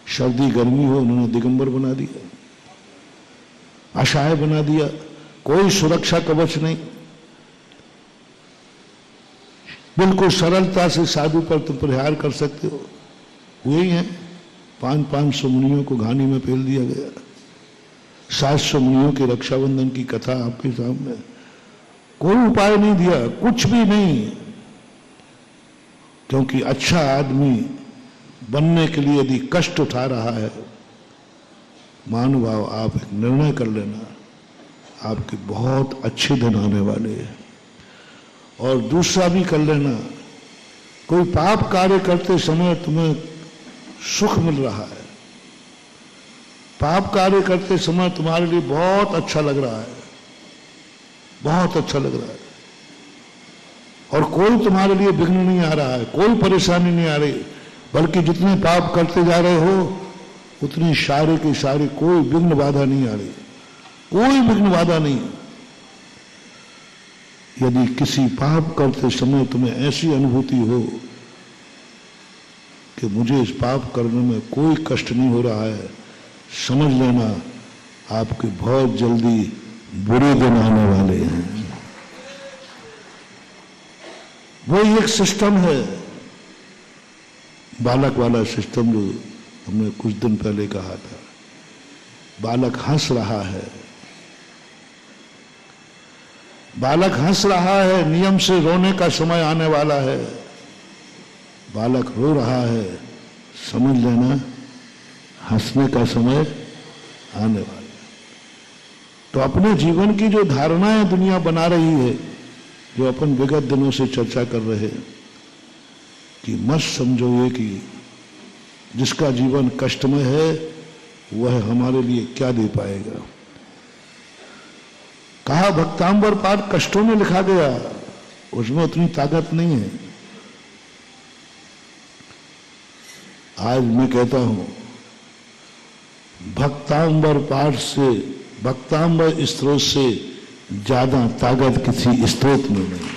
सर्दी गर्मी हो उन्होंने दिगंबर बना दिया, असहाय बना दिया, कोई सुरक्षा कवच नहीं। बिल्कुल सरलता से साधु पर तुम प्रहार कर सकते हो। वही है 500 मुनियों को घानी में फेल दिया गया। 700 मुनियों के रक्षाबंधन की कथा आपके सामने, कोई उपाय नहीं दिया, कुछ भी नहीं। क्योंकि अच्छा आदमी बनने के लिए यदि कष्ट उठा रहा है, महानुभाव आप एक निर्णय कर लेना, आपके बहुत अच्छे दिन आने वाले हैं। और दूसरा भी कर लेना, कोई पाप कार्य करते समय तुम्हें सुख मिल रहा है, पाप कार्य करते समय तुम्हारे लिए बहुत अच्छा लग रहा है, बहुत अच्छा लग रहा है, और कोई तुम्हारे लिए विघ्न नहीं आ रहा है, कोई परेशानी नहीं आ रही, बल्कि जितने पाप करते जा रहे हो उतनी सारे के सारे कोई विघ्न बाधा नहीं आ रही, कोई विघ्न बाधा नहीं। यदि किसी पाप करते समय तुम्हें ऐसी अनुभूति हो कि मुझे इस पाप करने में कोई कष्ट नहीं हो रहा है, समझ लेना आपके बहुत जल्दी बुरे दिन आने वाले हैं। वो एक सिस्टम है, बालक वाला सिस्टम जो हमने कुछ दिन पहले कहा था। बालक हंस रहा है, बालक हंस रहा है, नियम से रोने का समय आने वाला है। बालक रो रहा है, समझ लेना हंसने का समय आने वाला है। तो अपने जीवन की जो धारणाएं दुनिया बना रही है, जो अपन विगत दिनों से चर्चा कर रहे हैं, कि मत समझो ये कि जिसका जीवन कष्टमय है वह हमारे लिए क्या दे पाएगा। कहा भक्तांबर पाठ कष्टों में लिखा गया, उसमें उतनी ताकत नहीं है। आज मैं कहता हूं भक्तांबर पाठ से, भक्तांबर स्त्रोत से ज्यादा ताकत किसी स्त्रोत में नहीं।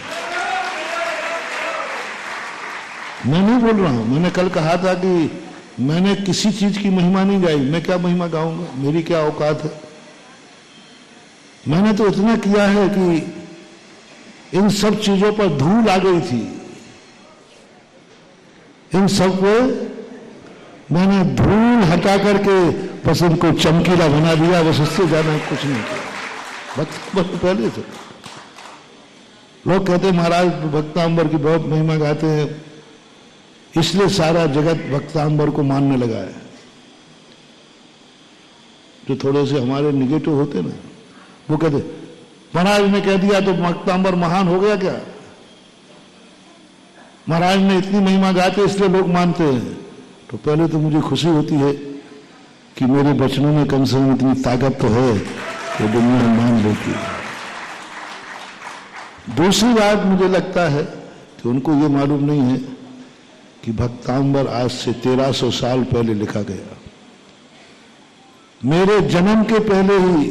मैं नहीं बोल रहा हूं, मैंने कल कहा था कि मैंने किसी चीज की महिमा नहीं गाई, मैं क्या महिमा गाऊंगा, मेरी क्या औकात है। मैंने तो इतना किया है कि इन सब चीजों पर धूल आ गई थी, इन सब को मैंने धूल हटा करके बस इनको चमकीला बना दिया, बस इससे ज्यादा कुछ नहीं किया। भक्त पहले से लोग कहते महाराज भक्तांबर की बहुत महिमा गाते हैं, इसलिए सारा जगत भक्तांबर को मानने लगा है। जो थोड़े से हमारे निगेटिव होते ना, वो कहते महाराज ने कह दिया तो भक्तांबर महान हो गया क्या, महाराज ने इतनी महिमा गाते इसलिए लोग मानते हैं। तो पहले तो मुझे खुशी होती है कि मेरे वचनों में कम से कम इतनी ताकत तो है कि दुनिया मान लेती है। दूसरी बात मुझे लगता है कि उनको ये मालूम नहीं है कि भक्तांबर आज से 1300 साल पहले लिखा गया। मेरे जन्म के पहले ही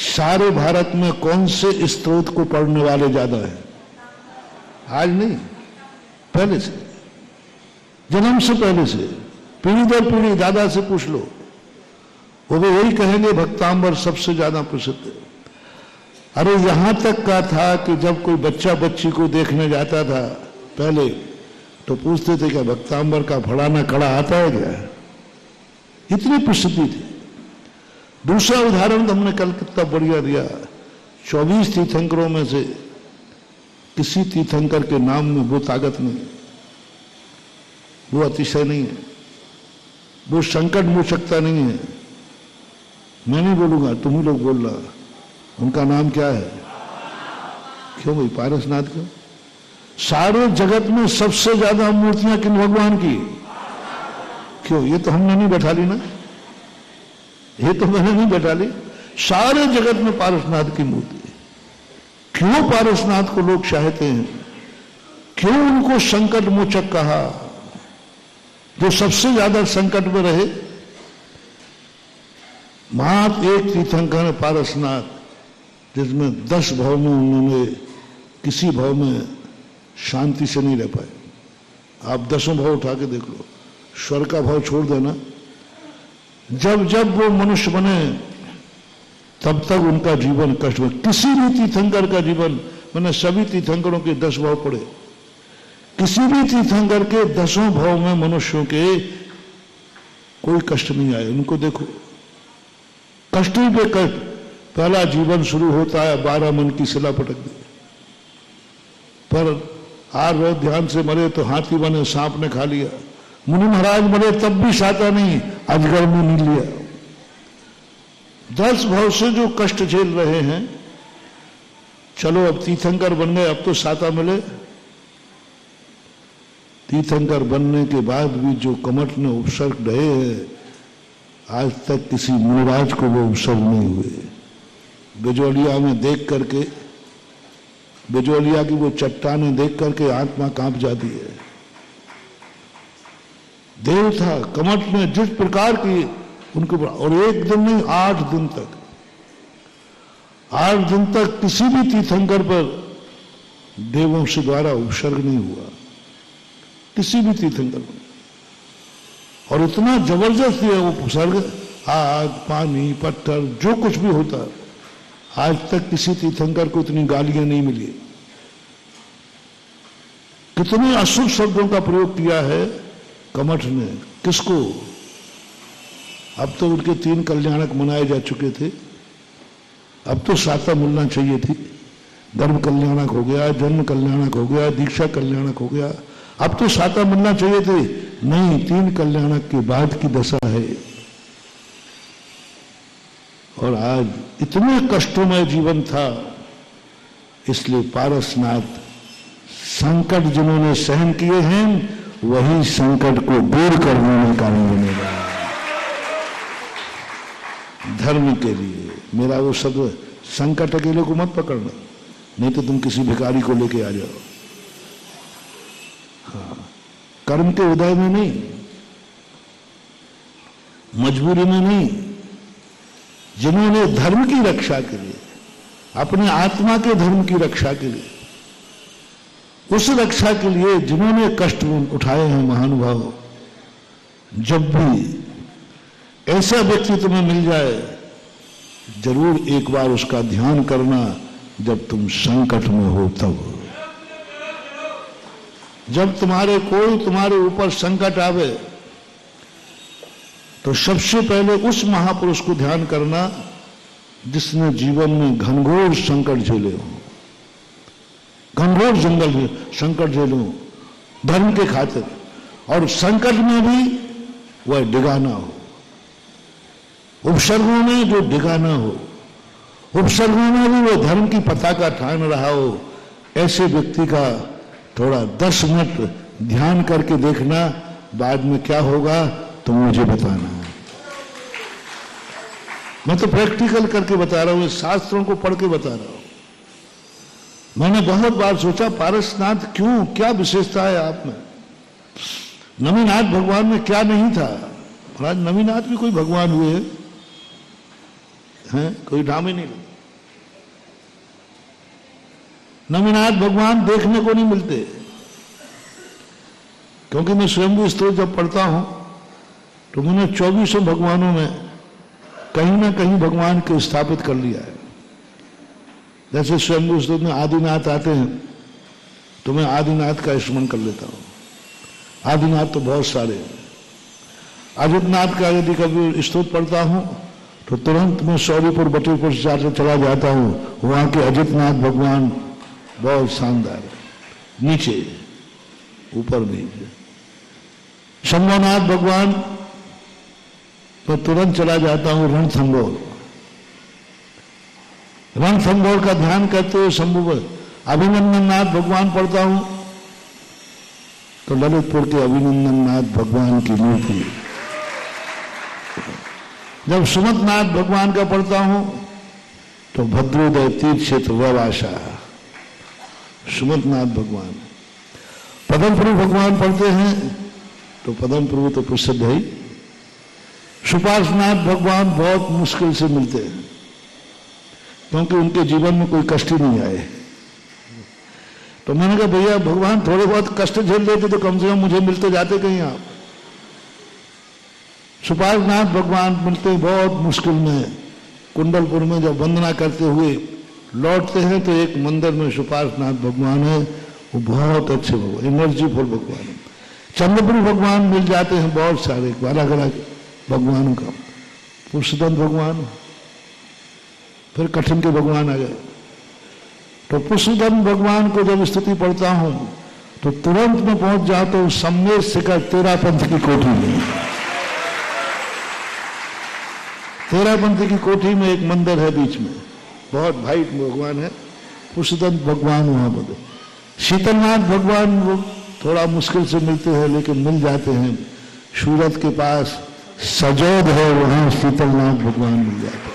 सारे भारत में कौन से स्त्रोत को पढ़ने वाले ज्यादा हैं? आज नहीं, पहले से, जन्म से पहले से, पीढ़ी दर पीढ़ी दादा से पूछ लो, वो भी यही कहेंगे भक्तांबर सबसे ज्यादा प्रसिद्ध है। अरे यहां तक का था कि जब कोई बच्चा बच्ची को देखने जाता था पहले, तो पूछते थे क्या भक्तांबर का फलाना कड़ा आता है क्या? इतनी प्रसिद्धि थी। दूसरा उदाहरण तो हमने कल कितना बढ़िया दिया, 24 तीर्थंकरों में से किसी तीर्थंकर के नाम में वो ताकत नहीं है, वो अतिशय नहीं है, वो संकट मोचकता नहीं है। मैं नहीं बोलूंगा, तुम ही लोग बोल रहा। उनका नाम क्या है? क्यों भाई पारसनाथ? क्यों? सारे जगत में सबसे ज्यादा मूर्तियां किन भगवान की? क्यों? ये तो हमने नहीं बैठा ली ना, ये तो मैंने नहीं बैठा ली। सारे जगत में पारसनाथ की मूर्ति। क्यों पारसनाथ को लोग चाहते हैं? क्यों उनको संकट मोचक कहा? जो सबसे ज्यादा संकट में रहे, मात्र एक तीर्थंकर है पारसनाथ, जिसमें 10 भाव में उन्होंने किसी भाव में शांति से नहीं रह पाए। आप 10 भाव उठा के देख लो, स्वर्ग का भाव छोड़ देना, जब जब वो मनुष्य बने तब तक उनका जीवन कष्ट में। किसी भी तीर्थंकर का जीवन, मैंने सभी तीर्थंकरों के 10 भाव पढ़े, किसी भी तीर्थंकर के 10 भाव में मनुष्यों के कोई कष्ट नहीं आए। उनको देखो, कष्ट ही पे कष्ट। पहला जीवन शुरू होता है 12 मन की शिला पटक दी, पर आर रोज ध्यान से मरे तो हाथी बने, सांप ने खा लिया। मुनि महाराज मरे तब भी साता नहीं, अजगर में नहीं लिया। 10 भाव से जो कष्ट झेल रहे हैं, चलो अब तीर्थंकर बन गए, अब तो साता मिले। तीर्थंकर बनने के बाद भी जो कमठ ने उपसर्ग ढहे हैं, आज तक किसी मुनिराज को वो उपसर्ग नहीं हुए। बिजौलिया में देख करके, बिजौलिया की वो चट्टानें देख करके आत्मा कांप जाती है। देव था, कमठ ने जिस प्रकार की उनके, और एक दिन नहीं 8 दिन तक, 8 दिन तक किसी भी तीर्थंकर पर देवों से द्वारा उपसर्ग नहीं हुआ, किसी भी तीर्थंकर पर। और इतना जबरदस्त है वो उपसर्ग, आग पानी पत्थर जो कुछ भी होता है, आज तक किसी तीर्थंकर को इतनी गालियां नहीं मिली। कितने अशुभ शब्दों का प्रयोग किया है कमठ ने, किसको? अब तो उनके 3 कल्याणक मनाए जा चुके थे, अब तो साता मिलना चाहिए थी। गर्भ कल्याणक हो गया, जन्म कल्याणक हो गया, दीक्षा कल्याणक हो गया, अब तो साता मिलना चाहिए थे। नहीं, 3 कल्याणक के बाद की दशा है। और आज इतने कष्टोमय जीवन था, इसलिए पारसनाथ संकट जिन्होंने सहन किए हैं, वही संकट को दूर करने में कारण बनेगा। धर्म के लिए मेरा वो शब्द, संकट अकेले को मत पकड़ना, नहीं तो तुम किसी भिखारी को लेके आ जाओ। हाँ, कर्म के उदय में नहीं, मजबूरी में नहीं, जिन्होंने धर्म की रक्षा के लिए, अपने आत्मा के धर्म की रक्षा के लिए, उस रक्षा के लिए जिन्होंने कष्ट उठाए हैं महानुभाव, जब भी ऐसा व्यक्ति तुम्हें मिल जाए, जरूर एक बार उसका ध्यान करना, जब तुम संकट में हो तब। जब कोई तुम्हारे ऊपर संकट आवे, तो सबसे पहले उस महापुरुष को ध्यान करना जिसने जीवन में घनघोर संकट झेले हो, घनघोर संकट झेले हो धर्म के खातिर, और संकट में भी वह डिगाना हो, उपसर्गों में जो डिगाना हो, उपसर्गों में भी वो धर्म की पताका ठान रहा हो। ऐसे व्यक्ति का थोड़ा 10 मिनट ध्यान करके देखना, बाद में क्या होगा तुम मुझे बताना। मैं तो प्रैक्टिकल करके बता रहा हूं, शास्त्रों को पढ़ के बता रहा हूं। मैंने बहुत बार सोचा, पारसनाथ क्यों, क्या विशेषता है आप में? नवीनाथ भगवान में क्या नहीं था? और आज नवीनाथ भी कोई भगवान हुए हैं, कोई नाम ही नहीं। नवीनाथ भगवान देखने को नहीं मिलते, क्योंकि मैं स्वयंभू स्तोत्र जब पढ़ता हूं तो मैंने 24 भगवानों में कहीं ना कहीं भगवान को स्थापित कर लिया है। जैसे स्वयंभू स्तोत्र में आदिनाथ आते हैं, तो मैं आदिनाथ का स्मरण कर लेता हूं। आदिनाथ तो बहुत सारे हैं। आदित्यनाथ का यदि कभी स्तोत्र पढ़ता हूं तो तुरंत मैं सौरीपुर बटीपुर से चला जाता हूँ। वहां के अजितनाथ भगवान बहुत शानदार है, नीचे ऊपर नीचे। शंभुनाथ भगवान तो तुरंत चला जाता हूँ रणथंबोर। रणथंबोर का ध्यान करते हुए शंभु अभिनंदन नाथ भगवान पढ़ता हूं तो ललितपुर के अभिनंदन नाथ भगवान की मूर्ति। जब सुमतनाथ भगवान का पढ़ता हूं तो भद्रोदय तीर्थ क्षेत्र रवाशा सुमतनाथ भगवान। पदम प्रभु भगवान पढ़ते हैं तो पदम प्रभु तो प्रसिद्ध है। सुपार्शनाथ भगवान बहुत मुश्किल से मिलते हैं क्योंकि उनके जीवन में कोई कष्ट ही नहीं आए। तो मैंने कहा भैया भगवान थोड़े बहुत कष्ट झेल लेते तो कम से कम मुझे मिलते जाते कहीं आप। सुपार्शनाथ भगवान मिलते बहुत मुश्किल में। कुंडलपुर में जब वंदना करते हुए लौटते हैं तो एक मंदिर में सुपार्शनाथ भगवान है, वो बहुत अच्छे भगवान, एनर्जीफुल भगवान है। चंद्रपुर भगवान मिल जाते हैं बहुत सारे अलग अलग भगवानों का। पुरुषोत्तम भगवान, फिर कठिन के भगवान आ गए। तो पुरुषोत्तम भगवान को जब स्तुति पढ़ता हूं तो तुरंत में पहुंच जाता हूं सम्मेद शिखर तेरापंथ की कोठी में। तेरापंथ की कोठी में एक मंदिर है बीच में, बहुत भाई भगवान है, पुरुषोत्तम भगवान वहां पर। शीतलनाथ भगवान वो थोड़ा मुश्किल से मिलते हैं लेकिन मिल जाते हैं। सूरत के पास सजोद है, वहां शीतलनाथ भगवान मिल जाते हैं।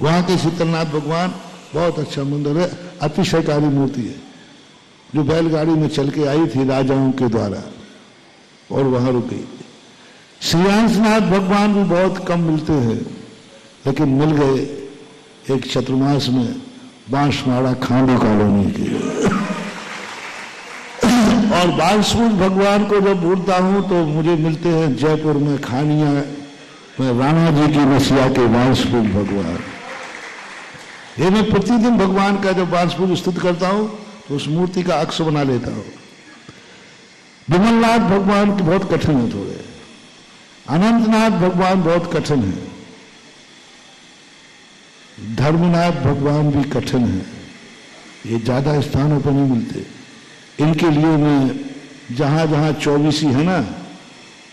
वहां के शीतलनाथ भगवान बहुत अच्छा मंदिर है, अतिशयकारी मूर्ति है जो बैलगाड़ी में चल के आई थी राजाओं के द्वारा और वहां रुक गई। श्रीयांशनाथ भगवान भी बहुत कम मिलते हैं लेकिन मिल गए एक चतुर्मास में बांसवाड़ा खांडू कॉलोनी के। और बांसपुर भगवान को जब ढूंढता हूं तो मुझे मिलते हैं जयपुर में खानिया में राणा जी की नसिया के बांसपुर भगवान। ये मैं प्रतिदिन भगवान का जब बांसपुर स्तुति करता हूं तो उस मूर्ति का अक्ष बना लेता हूं। विमलनाथ भगवान की बहुत कठिन है थोड़े। अनंतनाथ भगवान बहुत कठिन है। धर्मनाथ भगवान भी कठिन है, ये ज्यादा स्थानों पर नहीं मिलते। इनके लिए मैं जहां जहां 24 है ना,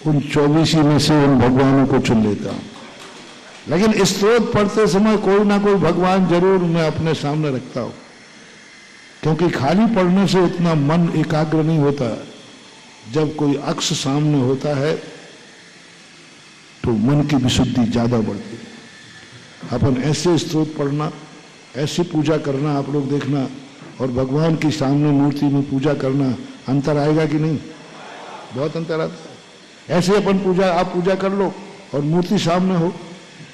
उन 24 में से उन भगवानों को चुन लेता हूं। लेकिन स्तोत्र पढ़ते समय कोई ना कोई भगवान जरूर मैं अपने सामने रखता हूं, क्योंकि खाली पढ़ने से उतना मन एकाग्र नहीं होता। जब कोई अक्ष सामने होता है तो मन की विशुद्धि ज्यादा बढ़ती है। अपन ऐसे स्तोत्र पढ़ना, ऐसी पूजा करना, आप लोग देखना, और भगवान की सामने मूर्ति में पूजा करना, अंतर आएगा कि नहीं? बहुत अंतर आता है। ऐसे अपन पूजा, आप पूजा कर लो और मूर्ति सामने हो,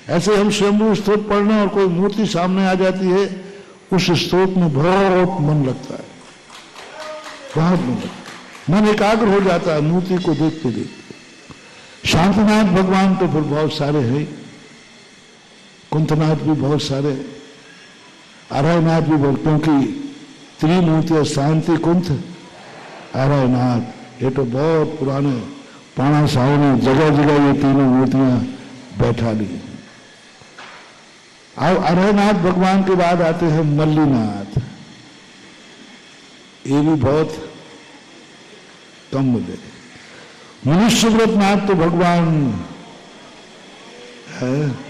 ऐसे हम स्वयं स्तोत्र पढ़ना और कोई मूर्ति सामने आ जाती है, उस स्तोत्र में बहुत मन लगता है, बहुत मन लगता है, मन एकाग्र हो जाता है मूर्ति को देखते देखते। शांतिनाथ भगवान तो फिर बहुत सारे हैं, कुंतनाथ भी बहुत सारे, अरयनाथ भी बहुत, क्योंकि त्रिमूर्ति शांति कुंत अरयनाथ, ये तो बहुत पुराने पाणा साहब ने जगह जगह ये तीनों मूर्तियां बैठा ली। अब अरयनाथ भगवान के बाद आते हैं मल्लीनाथ, ये भी बहुत कम मिले। मुनिश्व्रतनाथ तो भगवान है।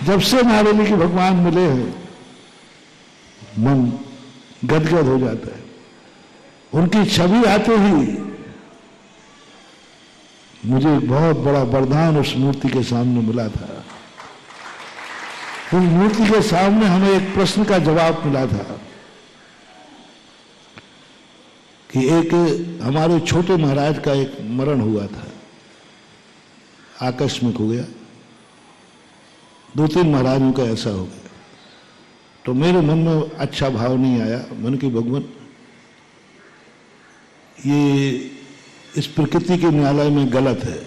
जब से नारेली के भगवान मिले हैं मन गदगद हो जाता है। उनकी छवि आते ही मुझे एक बहुत बड़ा वरदान उस मूर्ति के सामने मिला था। उस मूर्ति के सामने हमें एक प्रश्न का जवाब मिला था कि एक हमारे छोटे महाराज का एक मरण हुआ था, आकस्मिक हो गया। 2-3 महाराजों का ऐसा हो गया। तो मेरे मन में अच्छा भाव नहीं आया। मन की भगवान, ये इस प्रकृति के न्यायालय में गलत है।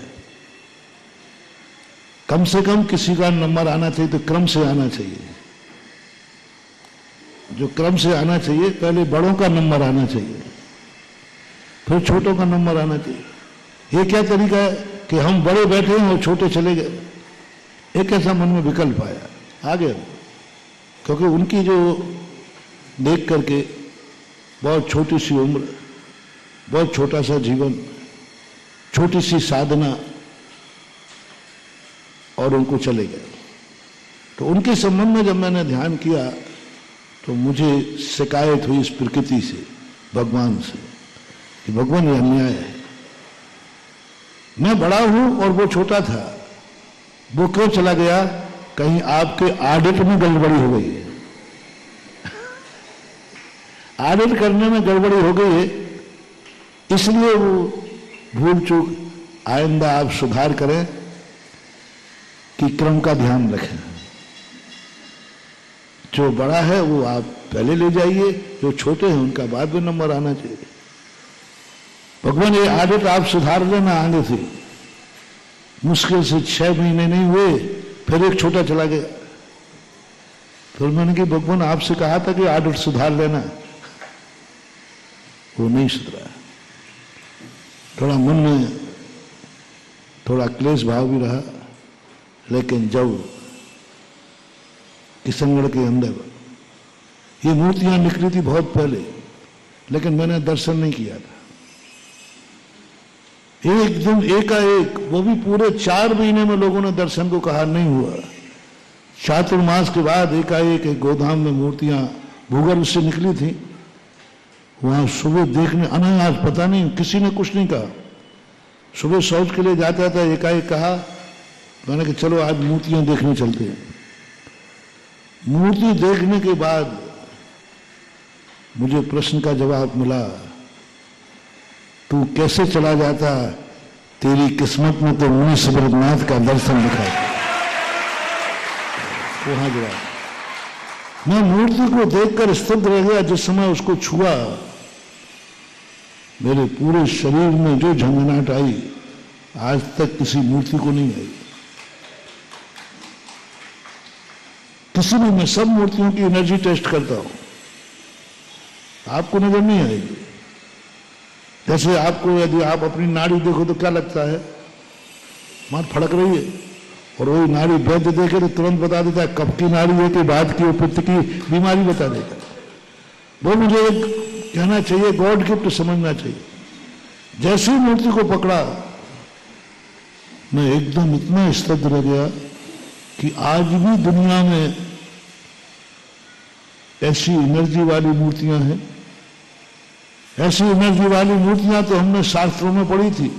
कम से कम किसी का नंबर आना चाहिए तो क्रम से आना चाहिए। जो क्रम से आना चाहिए, पहले बड़ों का नंबर आना चाहिए, फिर छोटों का नंबर आना चाहिए। ये क्या तरीका है कि हम बड़े बैठे हैं और छोटे चले गए? एक ऐसा मन में विकल्प आया, आ गया। क्योंकि उनकी जो देख करके बहुत छोटी सी उम्र, बहुत छोटा सा जीवन, छोटी सी साधना, और उनको चले गए। तो उनके संबंध में जब मैंने ध्यान किया तो मुझे शिकायत हुई इस प्रकृति से, भगवान से, कि भगवान ये अन्याय है। मैं बड़ा हूं और वो छोटा था, वो क्यों चला गया? कहीं आपके ऑडिट में गड़बड़ी हो गई है, ऑडिट करने में गड़बड़ी हो गई है, इसलिए वो भूल चूक। आइंदा आप सुधार करें कि क्रम का ध्यान रखें। जो बड़ा है वो आप पहले ले जाइए, जो छोटे हैं उनका बाद में नंबर आना चाहिए। भगवान ये आदत आप सुधार लेना आगे से। मुश्किल से 6 महीने नहीं हुए, फिर एक छोटा चला गया। फिर मैंने कि भगवान आपसे कहा था कि आदत सुधार लेना, वो नहीं सुधरा। थोड़ा मन में थोड़ा क्लेश भाव भी रहा। लेकिन जब किशनगढ़ के अंदर ये मूर्तियां निकली थी बहुत पहले, लेकिन मैंने दर्शन नहीं किया था। एक दिन एकाएक, वो भी पूरे 4 महीने में लोगों ने दर्शन को कहा, नहीं हुआ। चातुर्मास के बाद एकाएक एक गोधाम में मूर्तियां भूगर्भ से निकली थी। वहां सुबह देखने अनायास, पता नहीं किसी ने कुछ नहीं कहा। सुबह शौच के लिए जाता था, एकाएक कहा, मैंने कि चलो आज मूर्तियां देखने चलते हैं। मूर्ति देखने के बाद मुझे प्रश्न का जवाब मिला, तू कैसे चला जाता, तेरी किस्मत में तो मुनि सुब्रतनाथ का दर्शन लिखा है। वहां जवाब। मैं मूर्ति को देखकर स्तब्ध रह गया। जिस समय उसको छुआ, मेरे पूरे शरीर में जो झंझनाहट आई, आज तक किसी मूर्ति को नहीं आई। किसी भी, मैं सब मूर्तियों की एनर्जी टेस्ट करता हूं, आपको नजर नहीं आएगी। जैसे आपको, यदि आप अपनी नाड़ी देखो तो क्या लगता है? मां फड़क रही है, और वही नाड़ी वैद्य देखे तो तुरंत बता देता है कब की नाड़ी है कि बाद की, पित्त की बीमारी बता देता है। वो मुझे कहना चाहिए, गॉड गिफ्ट समझना चाहिए। जैसे ही मूर्ति को पकड़ा, मैं एकदम इतना स्तब्ध रह गया कि आज भी दुनिया में ऐसी एनर्जी वाली मूर्तियां हैं। ऐसी एनर्जी वाली मूर्तियां तो हमने शास्त्रों में पढ़ी थी,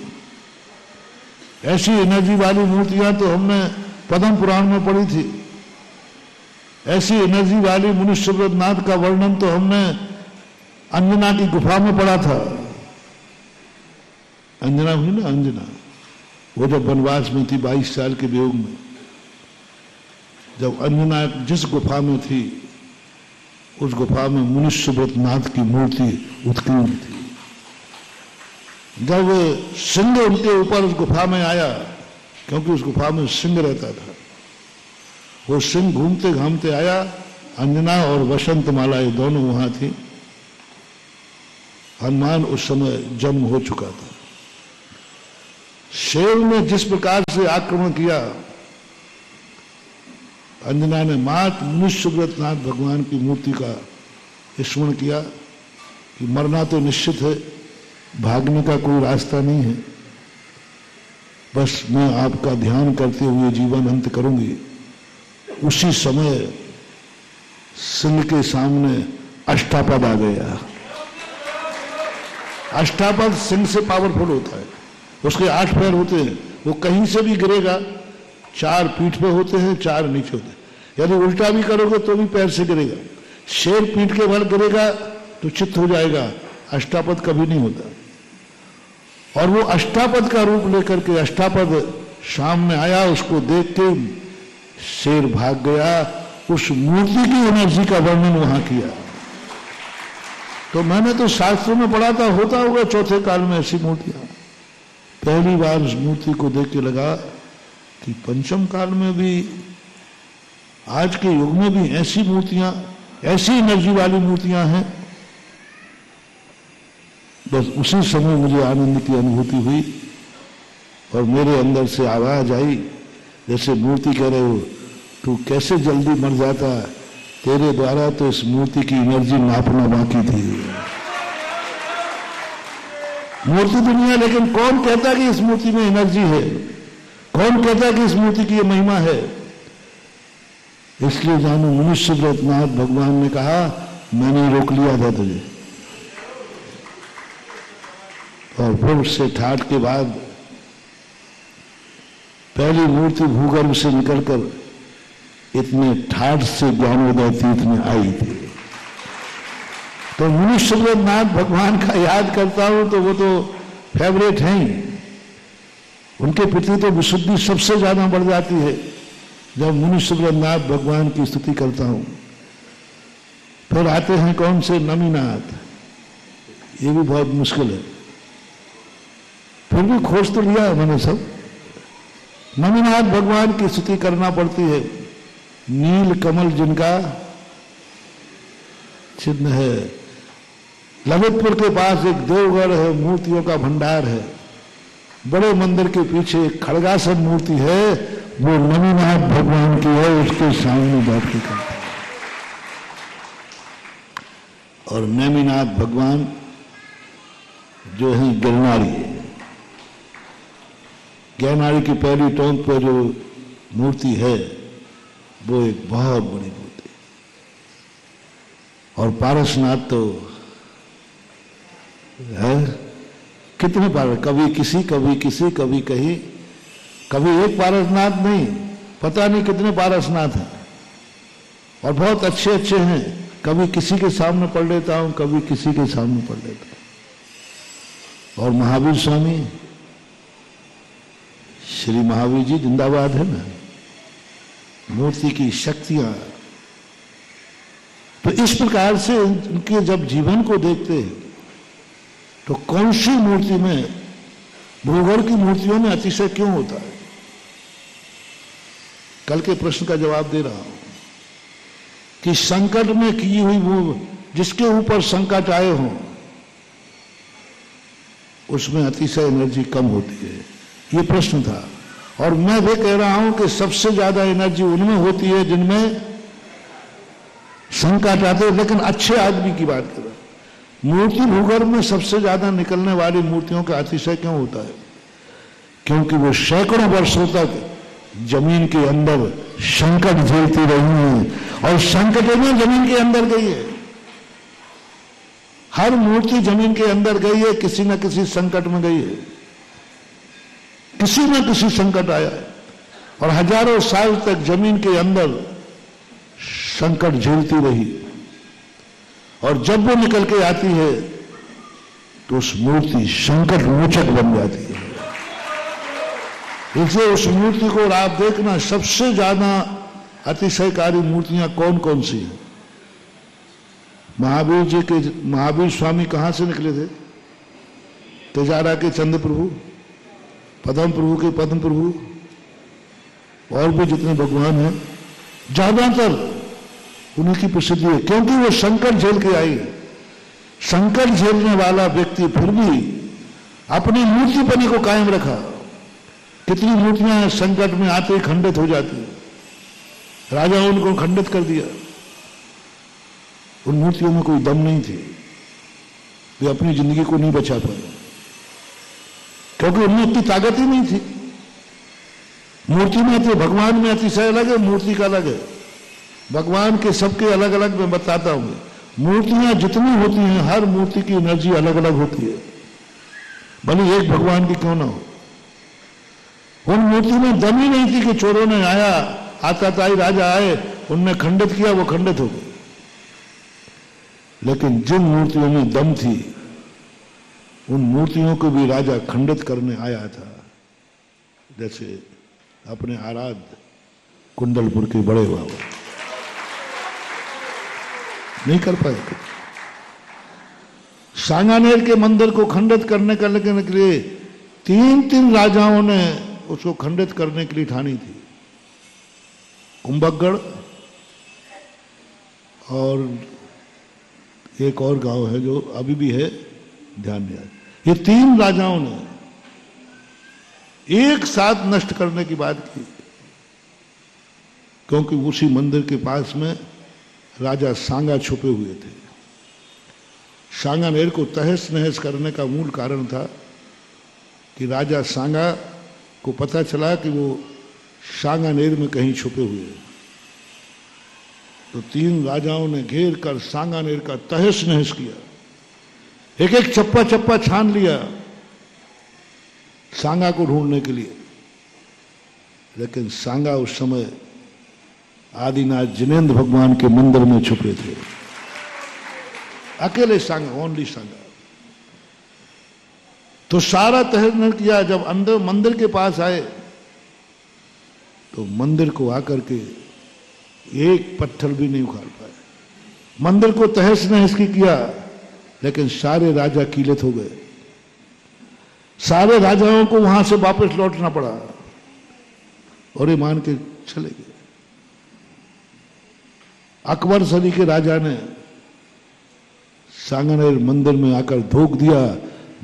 ऐसी एनर्जी वाली मूर्तियां तो हमने पद्म पुराण में पढ़ी थी, ऐसी एनर्जी वाली मुनि सुब्रतनाथ का वर्णन तो हमने अंजना की गुफा में पढ़ा था। अंजना हुई ना, अंजना, वो जब वनवास में थी 22 साल के वियोग में, जब अंजना जिस गुफा में थी, उस गुफा में मुनि सुब्रतनाथ की मूर्ति उत्कीर्ण थी। जब सिंह उनके ऊपर उस गुफा में आया, क्योंकि उस गुफा में सिंह रहता था, वो सिंह घूमते घामते आया। अंजना और वसंत माला ये दोनों वहां थी। हनुमान उस समय जन्म हो चुका था। शेर ने जिस प्रकार से आक्रमण किया, अंजना ने मात मुनि सुब्रतनाथ भगवान की मूर्ति का स्मरण किया कि मरना तो निश्चित है, भागने का कोई रास्ता नहीं है, बस मैं आपका ध्यान करते हुए जीवन अंत करूंगी। उसी समय सिंह के सामने अष्टापद आ गया। अष्टापद सिंह से पावरफुल होता है। उसके 8 पैर होते हैं, वो कहीं से भी गिरेगा। 4 पीठ पे होते हैं, 4 नीचे होते हैं। यदि उल्टा भी करोगे तो भी पैर से गिरेगा। शेर पीठ के बल गिरेगा तो चित्त हो जाएगा, अष्टापद कभी नहीं होता। और वो अष्टापद का रूप लेकर के अष्टापद सामने आया। उसको देख के शेर भाग गया। उस मूर्ति की एनर्जी का वर्णन वहां किया। तो मैंने तो शास्त्रों में पढ़ा था, होता होगा चौथे काल में ऐसी मूर्तियां। पहली बार उस मूर्ति को देख के लगा कि पंचम काल में भी, आज के युग में भी ऐसी मूर्तियां, ऐसी एनर्जी वाली मूर्तियां हैं बस उसी समय मुझे आनंद की अनुभूति हुई और मेरे अंदर से आवाज आई, जैसे मूर्ति कह रहे हो तू कैसे जल्दी मर जाता, तेरे द्वारा तो इस मूर्ति की एनर्जी नापना बाकी थी। मूर्ति दुनिया, लेकिन कौन कहता कि इस मूर्ति में एनर्जी है? कौन कहता कि इस मूर्ति की ये महिमा है? इसलिए जानो मुनि सुब्रतनाथ भगवान ने कहा मैंने रोक लिया था तुझे। और फिर से ठाठ के बाद पहली मूर्ति भूगर्भ से निकलकर इतने ठाठ से ज्ञानोदय तीर्थ में आई थी। तो मुनि सुब्रतनाथ भगवान का याद करता हूं तो वो तो फेवरेट हैं ही। उनके प्रति तो विशुद्धि सबसे ज्यादा बढ़ जाती है जब मुनि सुब्रतनाथ भगवान की स्तुति करता हूं। फिर आते हैं कौन से? नमीनाथ। ये भी बहुत मुश्किल है, फिर भी खोज तो लिया मैंने सब। नमीनाथ भगवान की स्तुति करना पड़ती है। नील कमल जिनका चिन्ह है। ललितपुर के पास एक देवगढ़ है, मूर्तियों का भंडार है। बड़े मंदिर के पीछे एक खड़गासन मूर्ति है, वो नमीनाथ भगवान की है, उसके सामने बैठ के करते हैं। और नमीनाथ भगवान जो है गिरनारी है। गिरनारी की पहली टोंक पर जो मूर्ति है वो एक बहुत बड़ी मूर्ति है। और पारसनाथ तो है, कितने पारस, कभी किसी कभी किसी कभी कहीं, कभी एक पारसनाथ नहीं, पता नहीं कितने पारसनाथ हैं। और बहुत अच्छे अच्छे हैं, कभी किसी के सामने पढ़ लेता हूं, कभी किसी के सामने पढ़ लेता हूं। और महावीर स्वामी, श्री महावीर जी जिंदाबाद है ना। मूर्ति की शक्तियां, तो इस प्रकार से उनके जब जीवन को देखते हैं तो कौन सी मूर्ति में, भूगोल की मूर्तियों में अतिशय क्यों होता है? कल के प्रश्न का जवाब दे रहा हूं कि संकट में की हुई वो, जिसके ऊपर संकट आए हों उसमें अतिशय एनर्जी कम होती है, ये प्रश्न था। और मैं भी कह रहा हूं कि सबसे ज्यादा एनर्जी उनमें होती है जिनमें संकट आते हैं। लेकिन अच्छे आदमी की बात कर रहा हूं। मूर्ति भूगर्भ में सबसे ज्यादा निकलने वाली मूर्तियों का अतिशय क्यों होता है? क्योंकि वो सैकड़ों वर्षों तक जमीन के अंदर संकट झेलती रही है और संकट में जमीन के अंदर गई है। हर मूर्ति जमीन के अंदर गई है, किसी न किसी संकट में गई है, किसी न किसी संकट आया है। और हजारों साल तक जमीन के अंदर संकट झेलती रही। और जब वो निकल के आती है तो उस मूर्ति संकट मोचक बन जाती है। इसलिए उस मूर्ति को आप देखना, सबसे ज्यादा अतिशयकारी मूर्तियां कौन कौन सी हैं? महावीर जी के, महावीर स्वामी कहां से निकले थे? तेजारा के चंद्र प्रभु, पद्म प्रभु के पद्म प्रभु, और भी जितने भगवान हैं ज्यादातर उन्हीं की प्रसिद्धि है, क्योंकि वो संकट झेल के आई। संकट झेलने वाला व्यक्ति फिर भी अपनी मूर्तिपनी को कायम रखा। कितनी मूर्तियां संकट में आते ही खंडित हो जाती है, राजाओं उनको खंडित कर दिया। उन मूर्तियों में कोई दम नहीं थी, वे अपनी जिंदगी को नहीं बचा पाए, क्योंकि उनमें इतनी ताकत ही नहीं थी। मूर्ति में थे, भगवान में अतिशय अलग है, मूर्ति का अलग है। भगवान के सबके अलग अलग मैं बताता हूं। मूर्तियां जितनी होती हैं, हर मूर्ति की एनर्जी अलग अलग होती है, भले एक भगवान की क्यों ना हो। उन मूर्ति में दम ही नहीं थी कि चोरों ने आया, आताताई राजा आए, उनने खंडित किया, वो खंडित हो गए। लेकिन जिन मूर्तियों में दम थी, उन मूर्तियों को भी राजा खंडित करने आया था। जैसे अपने आराध्य कुंडलपुर के बड़े बाबा नहीं कर पाए। सांगानेर के मंदिर को खंडित करने के लिए तीन राजाओं ने उसको खंडित करने के लिए ठानी थी। कुंभकगढ़ और एक और गांव है जो अभी भी है, ध्यान दिया। ये तीन राजाओं ने एक साथ नष्ट करने की बात की, क्योंकि उसी मंदिर के पास में राजा सांगा छुपे हुए थे। सांगानेर को तहस नहस करने का मूल कारण था कि राजा सांगा को पता चला कि वो सांगानेर में कहीं छुपे हुए हैं। तो तीन राजाओं ने घेर कर सांगानेर का तहस नहस किया, एक एक चप्पा चप्पा छान लिया सांगा को ढूंढने के लिए। लेकिन सांगा उस समय आदिनाथ जिनेंद्र भगवान के मंदिर में छुपे थे, अकेले सांगा, ओनली सांगा। तो सारा तहस नहस किया। जब अंदर मंदिर के पास आए तो मंदिर को आकर के एक पत्थर भी नहीं उखाड़ पाए। मंदिर को तहस नहस किया, लेकिन सारे राजा कीलित हो गए। सारे राजाओं को वहां से वापस लौटना पड़ा और ये मान के चले गए। अकबर सदी के राजा ने सांगानेर मंदिर में आकर धोख दिया,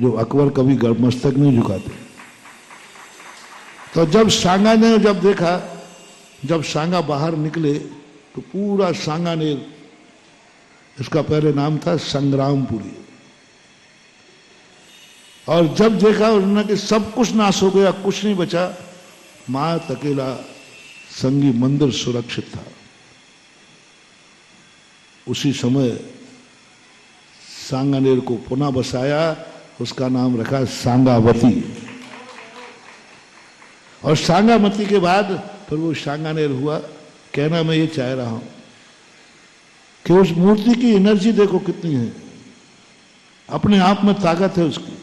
जो अकबर कभी गर्मस्तक नहीं झुकाते। तो जब सांगा ने जब देखा, जब सांगा बाहर निकले तो पूरा सांगानेर, इसका पहले नाम था संग्रामपुरी, और जब देखा उन्होंने कि सब कुछ नाश हो गया, कुछ नहीं बचा, मात अकेला संगी मंदिर सुरक्षित था। उसी समय सांगानेर को पुनः बसाया, उसका नाम रखा सांगावती। और सांगावती के बाद फिर वो सांगानेर हुआ। कहना मैं ये चाह रहा हूं कि उस मूर्ति की एनर्जी देखो कितनी है, अपने आप में ताकत है उसकी,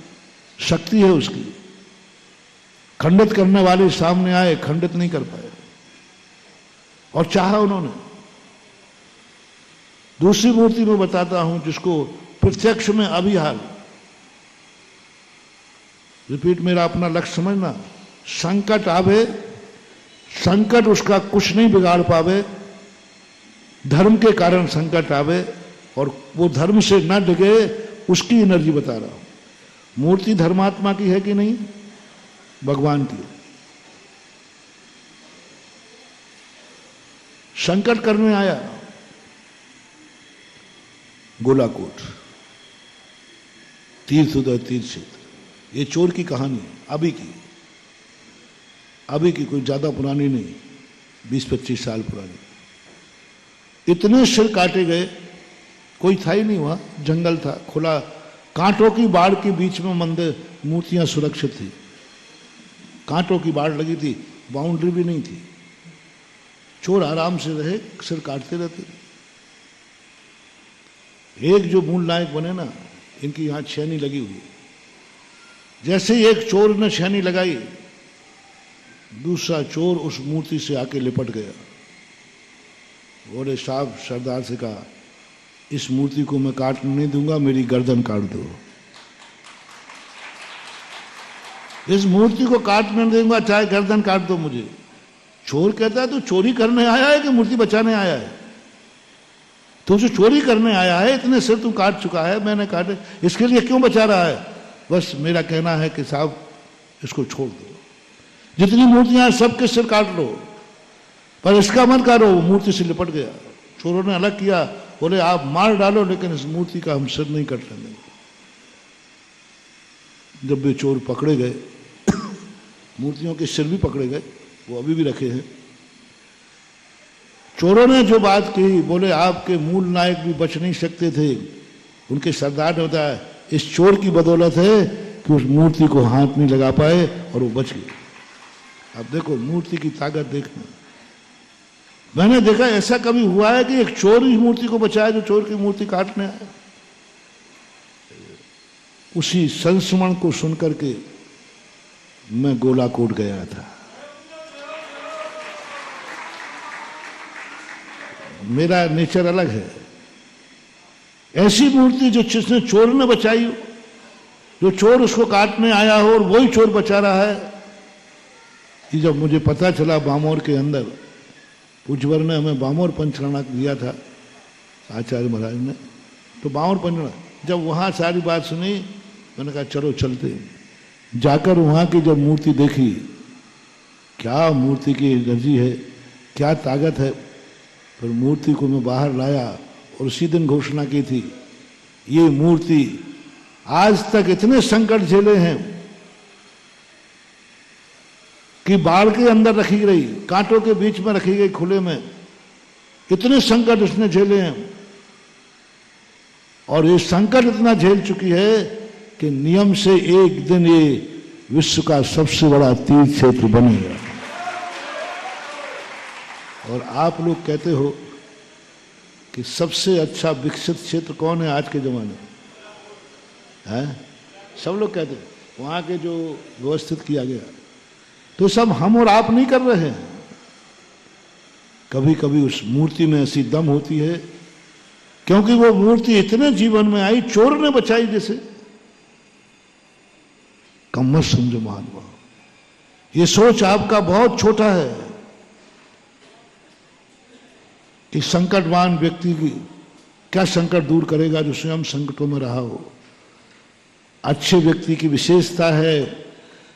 शक्ति है उसकी। खंडित करने वाले सामने आए, खंडित नहीं कर पाए, और चाहा उन्होंने। दूसरी मूर्ति में बताता हूं जिसको प्रत्यक्ष में अभी हाल, रिपीट, मेरा अपना लक्ष्य समझना। संकट आवे, संकट उसका कुछ नहीं बिगाड़ पावे, धर्म के कारण संकट आवे और वो धर्म से न डिगे, उसकी एनर्जी बता रहा हूं। मूर्ति धर्मात्मा की है कि नहीं? भगवान की। संकट करने आया गोलाकोट, तीर्थ उदय तीर्थ क्षेत्र। ये चोर की कहानी है, अभी की कोई ज्यादा पुरानी नहीं, 20-25 साल पुरानी। इतने सिर काटे गए, कोई था ही नहीं वहां, जंगल था खुला, कांटों की बाढ़ के बीच में मंदिर, मूर्तियां सुरक्षित थी, कांटों की बाढ़ लगी थी, बाउंड्री भी नहीं थी, चोर आराम से रहे, सिर काटते रहते। एक जो मूल नायक बने ना, इनकी यहां छेनी लगी हुई है। जैसे ही एक चोर ने छेनी लगाई, दूसरा चोर उस मूर्ति से आके लिपट गया। बोले साहब, सरदार से कहा, इस मूर्ति को मैं काटने नहीं दूंगा, मेरी गर्दन काट दो। इस मूर्ति को काटने नहीं दूंगा, चाहे गर्दन काट दो मुझे। चोर कहता है तो चोरी करने आया है कि मूर्ति बचाने आया है? तो जो चोरी करने आया है, इतने सिर तू काट चुका है, मैंने काटे, इसके लिए क्यों बचा रहा है? बस मेरा कहना है कि साहब इसको छोड़ दो, जितनी मूर्तियां हैं सबके सिर काट लो, पर इसका मत काटो। वो मूर्ति से लिपट गया। चोरों ने अलग किया, बोले आप मार डालो, लेकिन इस मूर्ति का हम सिर नहीं कटने देंगे। जब वे चोर पकड़े गए, मूर्तियों के सिर भी पकड़े गए, वो अभी भी रखे हैं। चोरों ने जो बात कही, बोले आपके मूल नायक भी बच नहीं सकते थे। उनके सरदार ने बताया, इस चोर की बदौलत है कि उस मूर्ति को हाथ नहीं लगा पाए और वो बच गए। अब देखो मूर्ति की ताकत देखना। मैंने देखा ऐसा कभी हुआ है कि एक चोर इस मूर्ति को बचाया जो चोर की मूर्ति काटने आया। उसी संस्मरण को सुनकर के मैं गोलाकोट गया था। मेरा नेचर अलग है। ऐसी मूर्ति जो जिसने चोर ने बचाई हो, जो चोर उसको काटने आया हो और वही चोर बचा रहा है। कि जब मुझे पता चला बामोर के अंदर, पूजवर ने हमें बामोर पंचराणा दिया था आचार्य महाराज ने, तो बामोर पंचराणा जब वहां सारी बात सुनी मैंने कहा चलो चलते। जाकर वहां की जब मूर्ति देखी, क्या मूर्ति की एनर्जी है, क्या ताकत है। फिर मूर्ति को मैं बाहर लाया और उसी दिन घोषणा की थी, ये मूर्ति आज तक इतने संकट झेले हैं कि बाढ़ के अंदर रखी गई, कांटों के बीच में रखी गई, खुले में, इतने संकट उसने झेले हैं। और ये संकट इतना झेल चुकी है कि नियम से एक दिन ये विश्व का सबसे बड़ा तीर्थ क्षेत्र बनेगा। और आप लोग कहते हो कि सबसे अच्छा विकसित क्षेत्र कौन है आज के जमाने में, है? सब लोग कहते हैं वहां के जो व्यवस्थित किया गया, तो सब हम और आप नहीं कर रहे हैं। कभी कभी उस मूर्ति में ऐसी दम होती है, क्योंकि वो मूर्ति इतने जीवन में आई, चोर ने बचाई जैसे। कम मत समझो महानुभाव, ये सोच आपका बहुत छोटा है कि संकटवान व्यक्ति की क्या संकट दूर करेगा जो स्वयं संकटों में रहा हो। अच्छे व्यक्ति की विशेषता है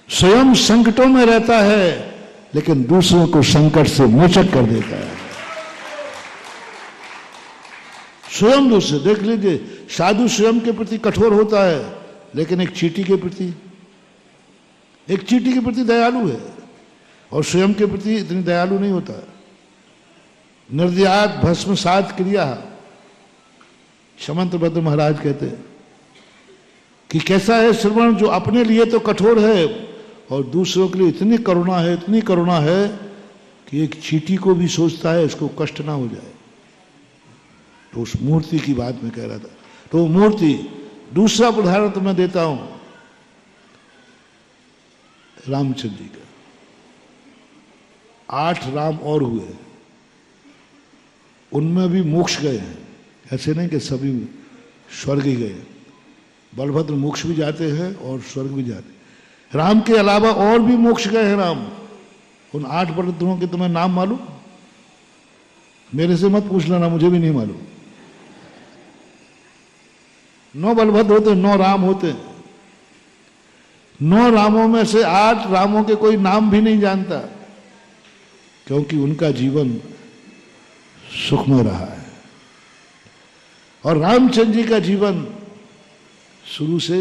स्वयं संकटों में रहता है, लेकिन दूसरों को संकट से मोचक कर देता है। स्वयं दूसरे देख लीजिए, साधु स्वयं के प्रति कठोर होता है, लेकिन एक चींटी के प्रति दयालु है, और स्वयं के प्रति इतनी दयालु नहीं होता। निर्दयात भस्मसात क्रिया, शमंत भद्र महाराज कहते हैं कि कैसा है श्रवण जो अपने लिए तो कठोर है और दूसरों के लिए इतनी करुणा है कि एक चींटी को भी सोचता है इसको कष्ट ना हो जाए। तो उस मूर्ति की बात मैं कह रहा था। तो मूर्ति, दूसरा उदाहरण तो मैं देता हूं रामचंद्र जी का। 8 राम और हुए, उनमें भी मोक्ष गए हैं, ऐसे नहीं कि सभी स्वर्ग ही गए। बलभद्र मोक्ष भी जाते हैं और स्वर्ग भी जाते हैं। राम के अलावा और भी मोक्ष गए हैं राम। उन 8 बलभद्रों के तुम्हें नाम मालूम? मेरे से मत पूछ लेना, मुझे भी नहीं मालूम। 9 बलभद्र होते, 9 राम होते। 9 रामों में से 8 रामों के कोई नाम भी नहीं जानता, क्योंकि उनका जीवन सुख में रहा है। और रामचंद्र जी का जीवन शुरू से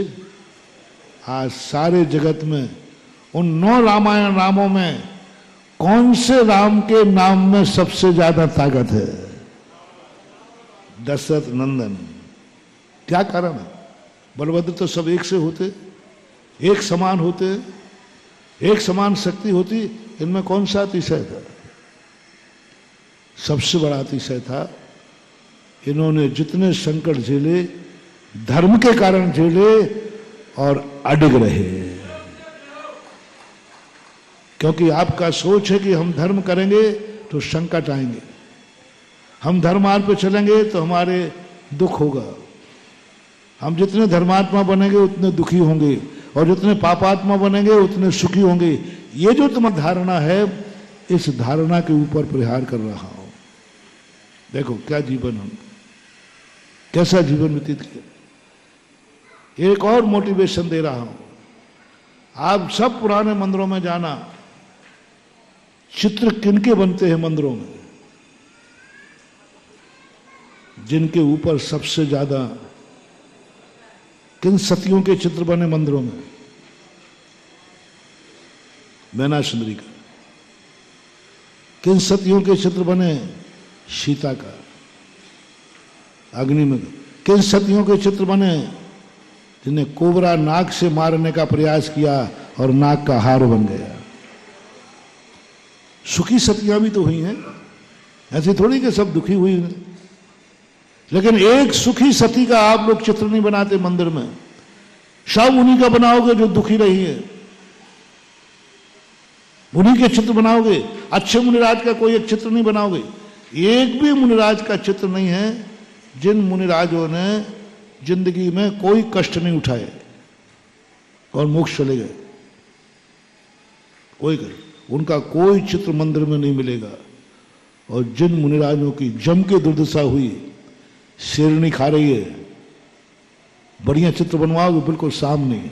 आज सारे जगत में उन 9 रामायण रामों में कौन से राम के नाम में सबसे ज्यादा ताकत है? दशरथ नंदन। क्या कारण है? बलभद्र तो सब एक से होते, एक समान होते, एक समान शक्ति होती, इनमें कौन सा अतिशय था? सबसे बड़ा अतिशय था इन्होंने जितने संकट झेले धर्म के कारण झेले और अडिग रहे। क्योंकि आपका सोच है कि हम धर्म करेंगे तो संकट आएंगे, हम धर्म मार्ग पे चलेंगे तो हमारे दुख होगा, हम जितने धर्मात्मा बनेंगे उतने दुखी होंगे, और जितने पापात्मा बनेंगे उतने सुखी होंगे। ये जो तुम्हारी धारणा है, इस धारणा के ऊपर प्रहार कर रहा हूं। देखो क्या जीवन, हम कैसा जीवन व्यतीत किया। एक और मोटिवेशन दे रहा हूं, आप सब पुराने मंदिरों में जाना, चित्र किनके बनते हैं मंदिरों में? जिनके ऊपर सबसे ज्यादा किन सतियों के चित्र बने मंदिरों में? मैना सुंदरी का। किन सतियों के चित्र बने? सीता का, अग्नि में। किन सतियों के चित्र बने? जिन्हें कोबरा नाक से मारने का प्रयास किया और नाक का हार बन गया। सुखी सतियां भी तो हुई हैं, ऐसे थोड़ी कि सब दुखी हुई हैं। लेकिन एक सुखी सती का आप लोग चित्र नहीं बनाते मंदिर में, सब उन्हीं का बनाओगे जो दुखी रही है, उन्हीं के चित्र बनाओगे। अच्छे मुनिराज का कोई एक चित्र नहीं बनाओगे। एक भी मुनिराज का चित्र नहीं है जिन मुनिराजों ने जिंदगी में कोई कष्ट नहीं उठाए और मोक्ष चले गए। कोई करे, उनका कोई चित्र मंदिर में नहीं मिलेगा। और जिन मुनिराजों की जम के दुर्दशा हुई, शेरनी खा रही है, बढ़िया चित्र बनवाओगे बिल्कुल सामने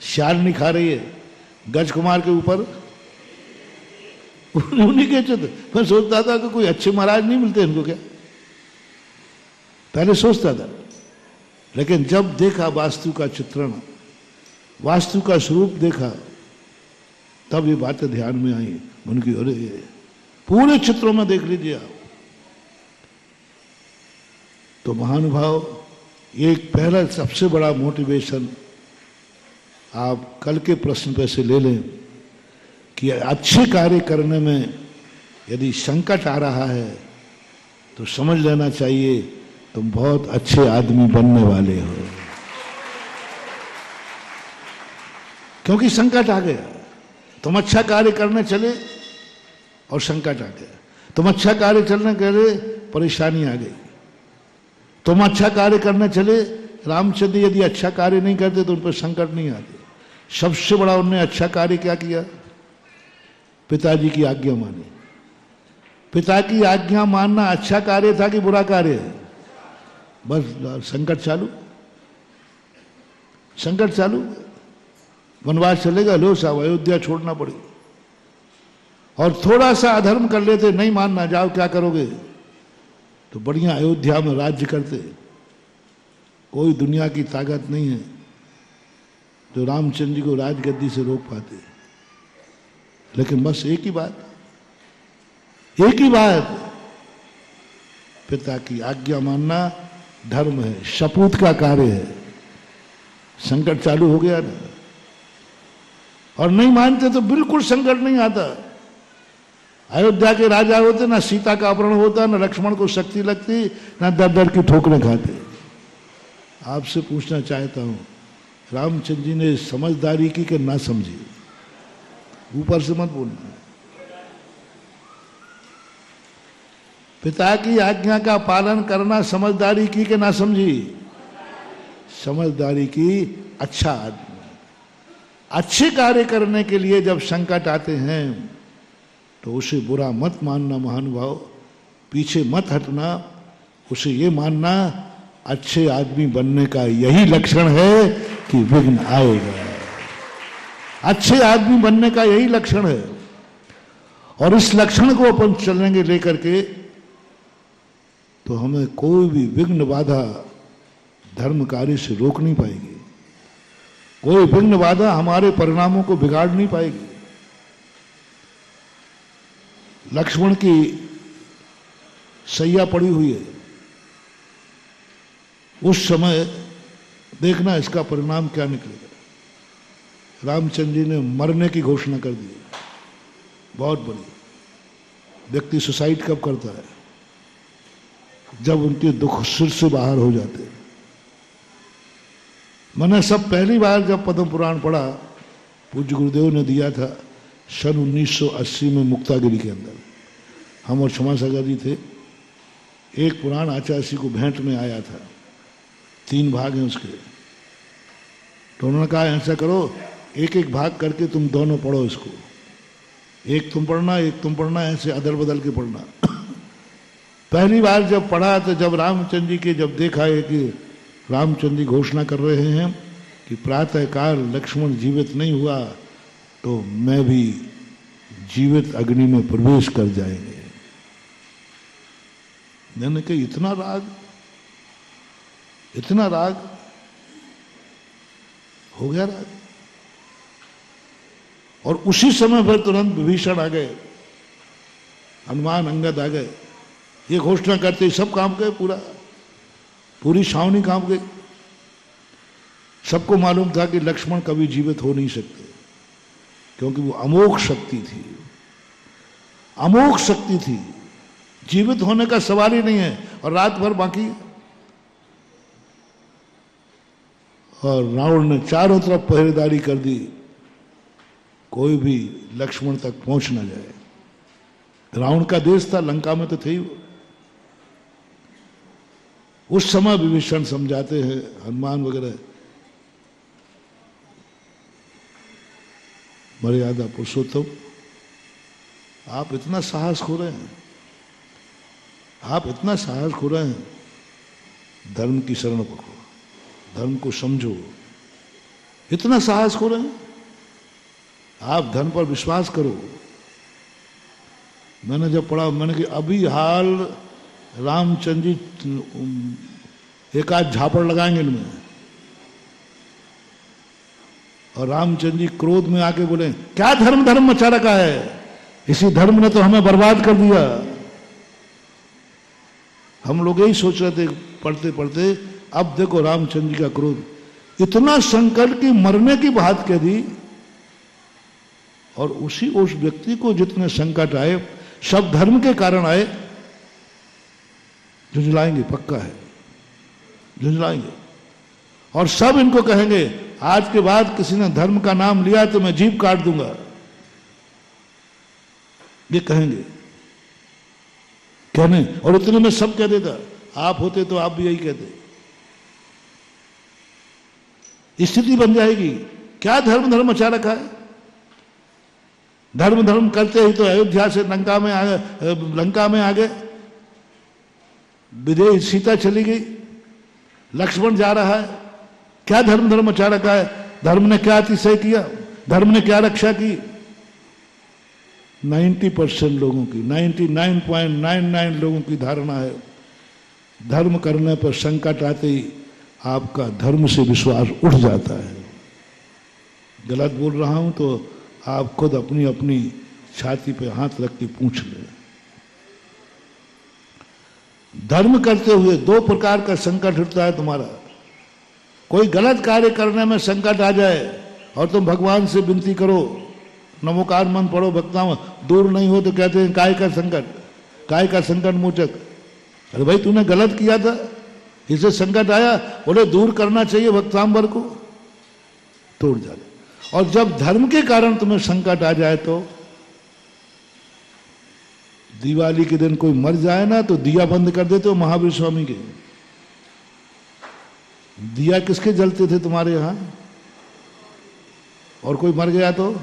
शाल नहीं खा रही है गज कुमार के ऊपर उन्हीं के चित्र। मैं सोचता था कि कोई अच्छे महाराज नहीं मिलते इनको क्या, पहले सोचता था, लेकिन जब देखा वास्तु का चित्रण, वास्तु का स्वरूप देखा, तब ये बातें ध्यान में आई उनकी। अरे पूरे चित्रों में देख लीजिए आप। तो महानुभाव, एक पहला सबसे बड़ा मोटिवेशन आप कल के प्रश्न पे से ले लें कि अच्छे कार्य करने में यदि संकट आ रहा है तो समझ लेना चाहिए तुम बहुत अच्छे आदमी बनने वाले हो, क्योंकि संकट आ गया। तुम अच्छा कार्य करने चले और संकट आ गया, तुम अच्छा कार्य करने गए परेशानी आ गई, तुम अच्छा कार्य करने चले, रामचंद्र यदि अच्छा कार्य नहीं करते तो उन पर संकट नहीं आते। सबसे बड़ा उन्होंने अच्छा कार्य क्या किया, पिताजी की आज्ञा मानी। पिता की आज्ञा मानना अच्छा कार्य था कि बुरा कार्य है? बस संकट चालू, संकट चालू, वनवास चलेगा, लो साहब अयोध्या छोड़ना पड़ी। और थोड़ा सा अधर्म कर लेते, नहीं मानना, जाओ क्या करोगे, तो बढ़िया अयोध्या में राज्य करते। कोई दुनिया की ताकत नहीं है जो रामचंद्र जी को राजगद्दी से रोक पाते। लेकिन बस एक ही बात, एक ही बात, पिता की आज्ञा मानना धर्म है, शपूत का कार्य है। संकट चालू हो गया ना, और नहीं मानते तो बिल्कुल संकट नहीं आता। अयोध्या के राजा होते, ना सीता का अपहरण होता, ना लक्ष्मण को शक्ति लगती, ना दर दर की ठोकरें खाते। आपसे पूछना चाहता हूं, रामचंद्र जी ने समझदारी की कि ना समझी? ऊपर से मत बोलना। पिता की आज्ञा का पालन करना समझदारी की कि ना समझी? समझदारी की। अच्छा आदमी, अच्छे कार्य करने के लिए जब संकट आते हैं तो उसे बुरा मत मानना महानुभाव, पीछे मत हटना, उसे ये मानना अच्छे आदमी बनने का यही लक्षण है कि विघ्न आएगा। अच्छे आदमी बनने का यही लक्षण है, और इस लक्षण को अपन चलेंगे लेकर के तो हमें कोई भी विघ्न बाधा धर्म कार्य से रोक नहीं पाएगी, कोई विघ्न बाधा हमारे परिणामों को बिगाड़ नहीं पाएगी। लक्ष्मण की सैया पड़ी हुई है, उस समय देखना इसका परिणाम क्या निकलेगा। रामचंद्र जी ने मरने की घोषणा कर दी, बहुत बड़ी। व्यक्ति सुसाइड कब करता है? जब उनके दुख सिर से बाहर हो जाते। मैंने सब पहली बार जब पद्म पुराण पढ़ा, पूज्य गुरुदेव ने दिया था सन 1980 में मुक्तागिरी के अंदर। हम और क्षमा सागर जी थे। एक पुराण आचार्य को भेंट में आया था, 3 भाग हैं उसके। तो उन्होंने कहा ऐसा करो, एक एक भाग करके तुम दोनों पढ़ो इसको, एक तुम पढ़ना एक तुम पढ़ना, ऐसे अदल बदल के पढ़ना। पहली बार जब पढ़ा तो जब रामचंद्र जी के जब देखा है कि रामचंद्र जी घोषणा कर रहे हैं कि प्रातःकाल लक्ष्मण जीवित नहीं हुआ तो मैं भी जीवित अग्नि में प्रवेश कर जाएंगे। मैंने कहा इतना राग, इतना राग हो गया राग। और उसी समय फिर तुरंत विभीषण आ गए, हनुमान अंगद आ गए। ये घोषणा करते ही सब काम गए, पूरी छावनी काम गई। सबको मालूम था कि लक्ष्मण कभी जीवित हो नहीं सकते, क्योंकि वो अमोघ शक्ति थी, अमोघ शक्ति थी, जीवित होने का सवाल ही नहीं है। और रात भर बाकी, और रावण ने चारों तरफ पहरेदारी कर दी, कोई भी लक्ष्मण तक पहुंच ना जाए। रावण का देश था, लंका में तो थे ही वो। उस समय विभीषण समझाते हैं, हनुमान वगैरह, मर्यादा पुरुषोत्तम, आप इतना साहस खो रहे हैं, आप इतना साहस खो रहे हैं, धर्म की शरण पकड़ो, धर्म को समझो। इतना साहस हो रहे हैं, आप धर्म पर विश्वास करो। मैंने जब पढ़ा, मैंने कि अभी हाल रामचंद्र जी एक आध झापड़ लगाएंगे इनमें, और रामचंद्र जी क्रोध में आके बोले क्या धर्म धर्म मचा रखा है, इसी धर्म ने तो हमें बर्बाद कर दिया। हम लोग यही सोच रहे थे पढ़ते पढ़ते, अब देखो रामचंद्र जी का क्रोध, इतना संकट की मरने की बात कह दी। और उस व्यक्ति को जितने संकट आए सब धर्म के कारण आए, झुंझलाएंगे, पक्का है झुंझलाएंगे। और सब इनको कहेंगे आज के बाद किसी ने धर्म का नाम लिया तो मैं जीभ काट दूंगा, ये कहेंगे कहने। और इतने में सब कह देता, आप होते तो आप भी यही कहते। स्थिति बन जाएगी। क्या धर्म धर्म मचा रखा है? धर्म धर्म करते ही तो अयोध्या से लंका में आ गए, विदेश सीता चली गई, लक्ष्मण जा रहा है। क्या धर्म धर्म मचा रखा है? धर्म ने क्या अतिशय किया? धर्म ने क्या रक्षा की? 90% लोगों की, 99.99 लोगों की धारणा है धर्म करने पर संकट आते ही आपका धर्म से विश्वास उठ जाता है। गलत बोल रहा हूं तो आप खुद अपनी अपनी छाती पे हाथ रख के पूछ लें। धर्म करते हुए दो प्रकार का संकट उठता है तुम्हारा। कोई गलत कार्य करने में संकट आ जाए और तुम भगवान से विनती करो, नमोकार मंत्र पढ़ो, भक्ता दूर नहीं हो तो कहते हैं काय का संकट, काय का संकट मोचक। अरे भाई तूने गलत किया था, इसे संकट आया, बोले दूर करना चाहिए भक्तांबर को, तोड़ जाए। और जब धर्म के कारण तुम्हें संकट आ जाए तो दिवाली के दिन कोई मर जाए ना तो दिया बंद कर देते हो महावीर स्वामी के। दिया किसके जलते थे तुम्हारे यहां? और कोई मर गया तो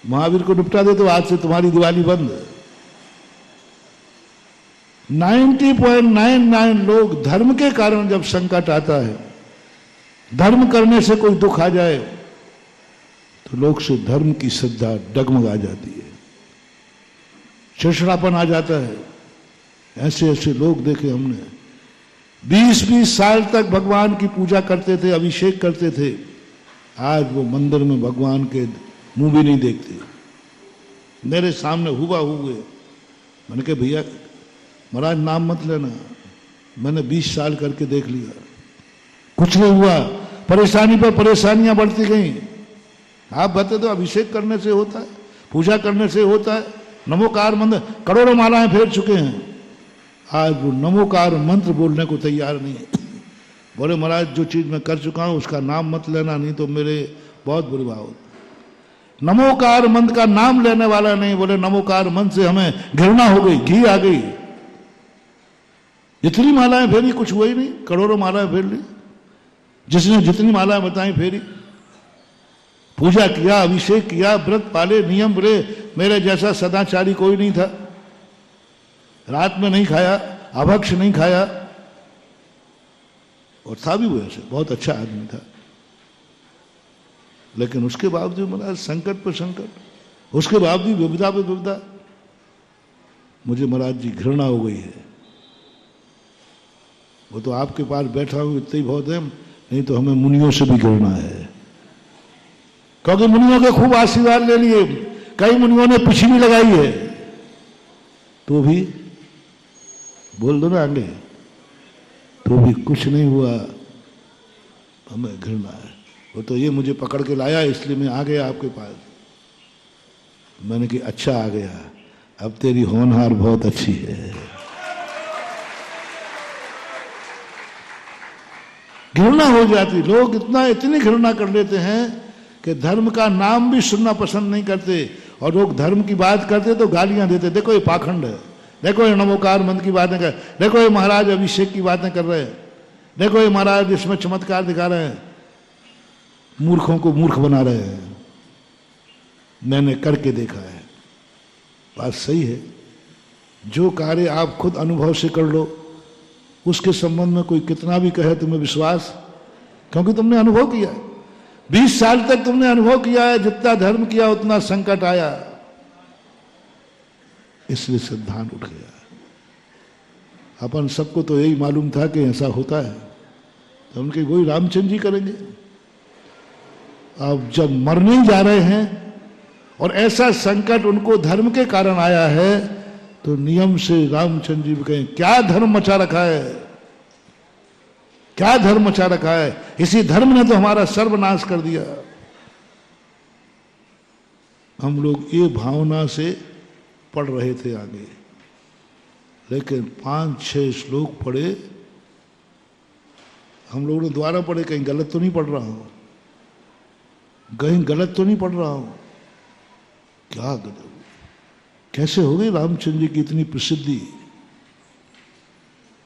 महावीर को निपटा देते हो, आज से तुम्हारी दिवाली बंद। 90.99 लोग धर्म के कारण जब संकट आता है, धर्म करने से कोई दुख आ जाए तो लोग से धर्म की श्रद्धा डगमगा जाती है, चिड़चिड़ापन आ जाता है। ऐसे ऐसे लोग देखे हमने, 20-20 साल तक भगवान की पूजा करते थे, अभिषेक करते थे, आज वो मंदिर में भगवान के मुंह भी नहीं देखते। मेरे सामने हुआ हुए, मैंने कहा भैया महाराज नाम मत लेना, मैंने 20 साल करके देख लिया, कुछ नहीं हुआ, परेशानी पर परेशानियां बढ़ती गई। आप बता दो अभिषेक करने से होता है, पूजा करने से होता है? नमोकार मंत्र करोड़ों मालाएं फेर चुके हैं, आज वो नमोकार मंत्र बोलने को तैयार नहीं है। बोले महाराज जो चीज मैं कर चुका हूं उसका नाम मत लेना, नहीं तो मेरे बहुत बुरे भाव होते। नमोकार मंत्र का नाम लेने वाला नहीं, बोले नमोकार मंत्र से हमें घृणा हो गई, घी आ गई। जितनी मालाएं फेरी कुछ हुआ ही नहीं, करोड़ों मालाएं फेर ली, जिसने जितनी मालाएं बताई फेरी, पूजा किया, अभिषेक किया, व्रत पाले, नियम बोले। मेरे जैसा सदाचारी कोई नहीं था, रात में नहीं खाया, अभक्ष नहीं खाया, और था भी वो ऐसे बहुत अच्छा आदमी था। लेकिन उसके बावजूद महाराज संकट पर संकट, उसके बावजूद विविधा पे विविधा। मुझे महाराज जी घृणा हो गई है। वो तो आपके पास बैठा हूं इतना ही बहुत है, नहीं तो हमें मुनियों से भी घृणा है, क्योंकि मुनियों के खूब आशीर्वाद ले लिए, कई मुनियों ने पिछी भी लगाई है, तो भी बोल दो ना आगे, तो भी कुछ नहीं हुआ, हमें घृणा है। वो तो ये मुझे पकड़ के लाया इसलिए मैं आ गया आपके पास। मैंने कि अच्छा आ गया, अब तेरी होनहार बहुत अच्छी है। घृणा हो जाती, लोग इतनी घृणा कर लेते हैं कि धर्म का नाम भी सुनना पसंद नहीं करते, और लोग धर्म की बात करते तो गालियां देते, देखो ये पाखंड है, देखो ये नमोकार मंत्र की बातें कर, देखो ये महाराज अभिषेक की बातें कर रहे हैं, देखो ये महाराज इसमें चमत्कार दिखा रहे हैं, मूर्खों को मूर्ख बना रहे हैं। मैंने करके देखा है, बात सही है। जो कार्य आप खुद अनुभव से कर लो, उसके संबंध में कोई कितना भी कहे तुम्हें विश्वास क्योंकि तुमने अनुभव किया है। 20 साल तक तुमने अनुभव किया है, जितना धर्म किया उतना संकट आया, इसलिए सिद्धांत उठ गया। अपन सबको तो यही मालूम था कि ऐसा होता है, तो उनके वही रामचंद्र जी करेंगे। अब जब मरने ही जा रहे हैं और ऐसा संकट उनको धर्म के कारण आया है, तो नियम से रामचंद्र जी कहें क्या धर्म मचा रखा है, क्या धर्म मचा रखा है, इसी धर्म ने तो हमारा सर्वनाश कर दिया। हम लोग ये भावना से पढ़ रहे थे आगे, लेकिन 5-6 श्लोक पढ़े, हम लोगों ने द्वारा पढ़े, कहीं गलत तो नहीं पढ़ रहा हूं, कहीं गलत तो नहीं पढ़ रहा हूं, क्या गलत, कैसे हो गई रामचंद्र जी की इतनी प्रसिद्धि,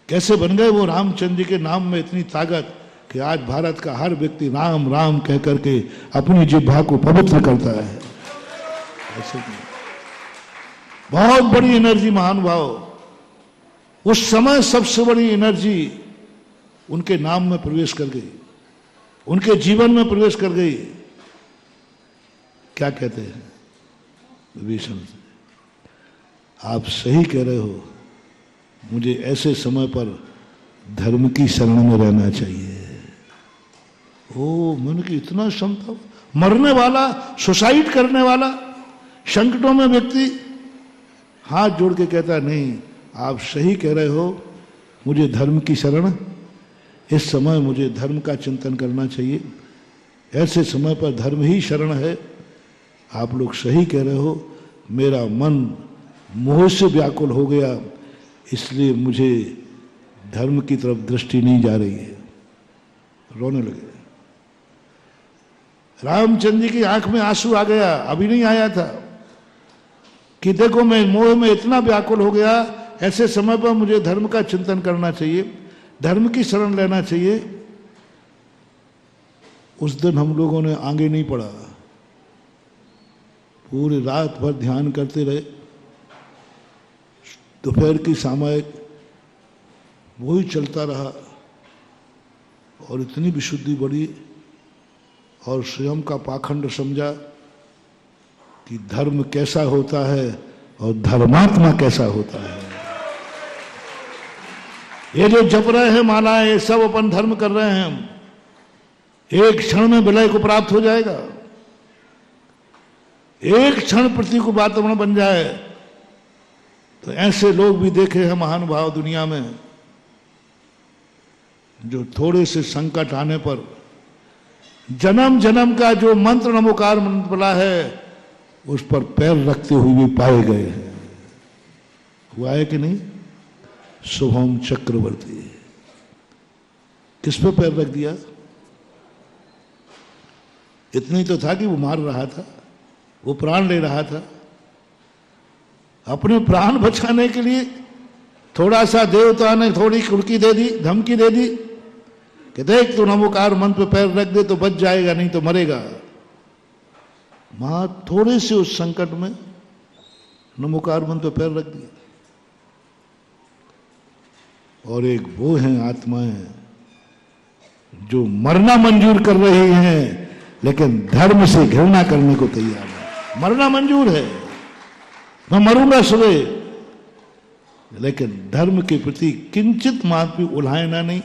कैसे बन गए वो रामचंद्र जी के नाम में इतनी ताकत कि आज भारत का हर व्यक्ति राम राम कह करके अपनी जिह्वा को पवित्र करता है। ऐसे नहीं, बहुत बड़ी एनर्जी महानुभाव, उस समय सबसे बड़ी एनर्जी उनके नाम में प्रवेश कर गई, उनके जीवन में प्रवेश कर गई। क्या कहते हैं विभीषण से, आप सही कह रहे हो, मुझे ऐसे समय पर धर्म की शरण में रहना चाहिए। ओ मन की इतना क्षमता, मरने वाला, सुसाइड करने वाला, संकटों में व्यक्ति हाथ जोड़ के कहता है नहीं आप सही कह रहे हो, मुझे धर्म की शरण, इस समय मुझे धर्म का चिंतन करना चाहिए, ऐसे समय पर धर्म ही शरण है। आप लोग सही कह रहे हो, मेरा मन मोह से व्याकुल हो गया, इसलिए मुझे धर्म की तरफ दृष्टि नहीं जा रही है। रोने लगे। रामचंद्र जी की आंख में आंसू आ गया, अभी नहीं आया था, कि देखो मैं मोह में इतना व्याकुल हो गया, ऐसे समय पर मुझे धर्म का चिंतन करना चाहिए, धर्म की शरण लेना चाहिए। उस दिन हम लोगों ने आगे नहीं पढ़ा, पूरी रात भर ध्यान करते रहे। दोपहर की सामयिक वही चलता रहा और इतनी विशुद्धि बढ़ी और स्वयं का पाखंड समझा कि धर्म कैसा होता है और धर्मात्मा कैसा होता है। ये जो जप रहे हैं मालाएं, ये सब अपन धर्म कर रहे हैं, एक क्षण में विलय को प्राप्त हो जाएगा, एक क्षण पृथ्वी को वातावरण बन जाए। तो ऐसे लोग भी देखे हैं महानुभाव दुनिया में, जो थोड़े से संकट आने पर जन्म जन्म का जो मंत्र नमोकार मंत्र बोला है, उस पर पैर रखते हुए भी पाए गए हैं। हुआ है कि नहीं? शुभम चक्रवर्ती किस पे पैर रख दिया? इतनी तो था कि वो मार रहा था, वो प्राण ले रहा था, अपने प्राण बचाने के लिए थोड़ा सा देवता ने थोड़ी कुड़की दे दी, धमकी दे दी कि देख तू नमोकार मंत्र पे पैर रख दे तो बच जाएगा, नहीं तो मरेगा। मां थोड़े से उस संकट में नमोकार मंत्र पे पैर रख दिया। और एक वो हैं आत्माएं जो मरना मंजूर कर रही हैं, लेकिन धर्म से घृणा करने को तैयार है। मरना मंजूर है, मैं मरूंगा सुबह, लेकिन धर्म के प्रति किंचित मात्र भी उल्हायना नहीं,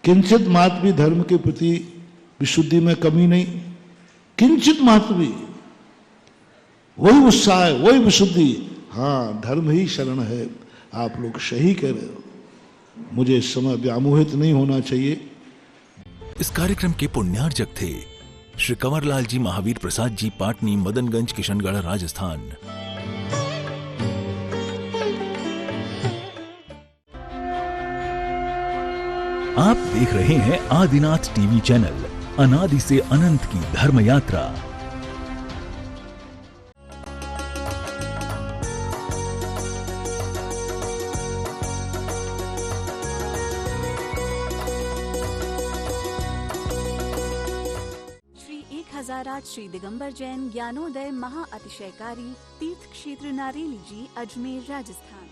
किंचित मात्र भी धर्म के प्रति विशुद्धि में कमी नहीं, किंचित मात्र भी। वही उत्साह है, वही विशुद्धि। हाँ, धर्म ही शरण है। आप लोग सही कह रहे हो, मुझे इस समय व्यामोहित नहीं होना चाहिए। इस कार्यक्रम के पुण्यार्जक थे श्री कंवरलाल जी महावीर प्रसाद जी, पाटनी, मदनगंज, किशनगढ़, राजस्थान। आप देख रहे हैं आदिनाथ टीवी चैनल, अनादि से अनंत की धर्म यात्रा। श्री दिगंबर जैन ज्ञानोदय महाअतिशयकारी तीर्थ क्षेत्र नारेली जी, अजमेर, राजस्थान।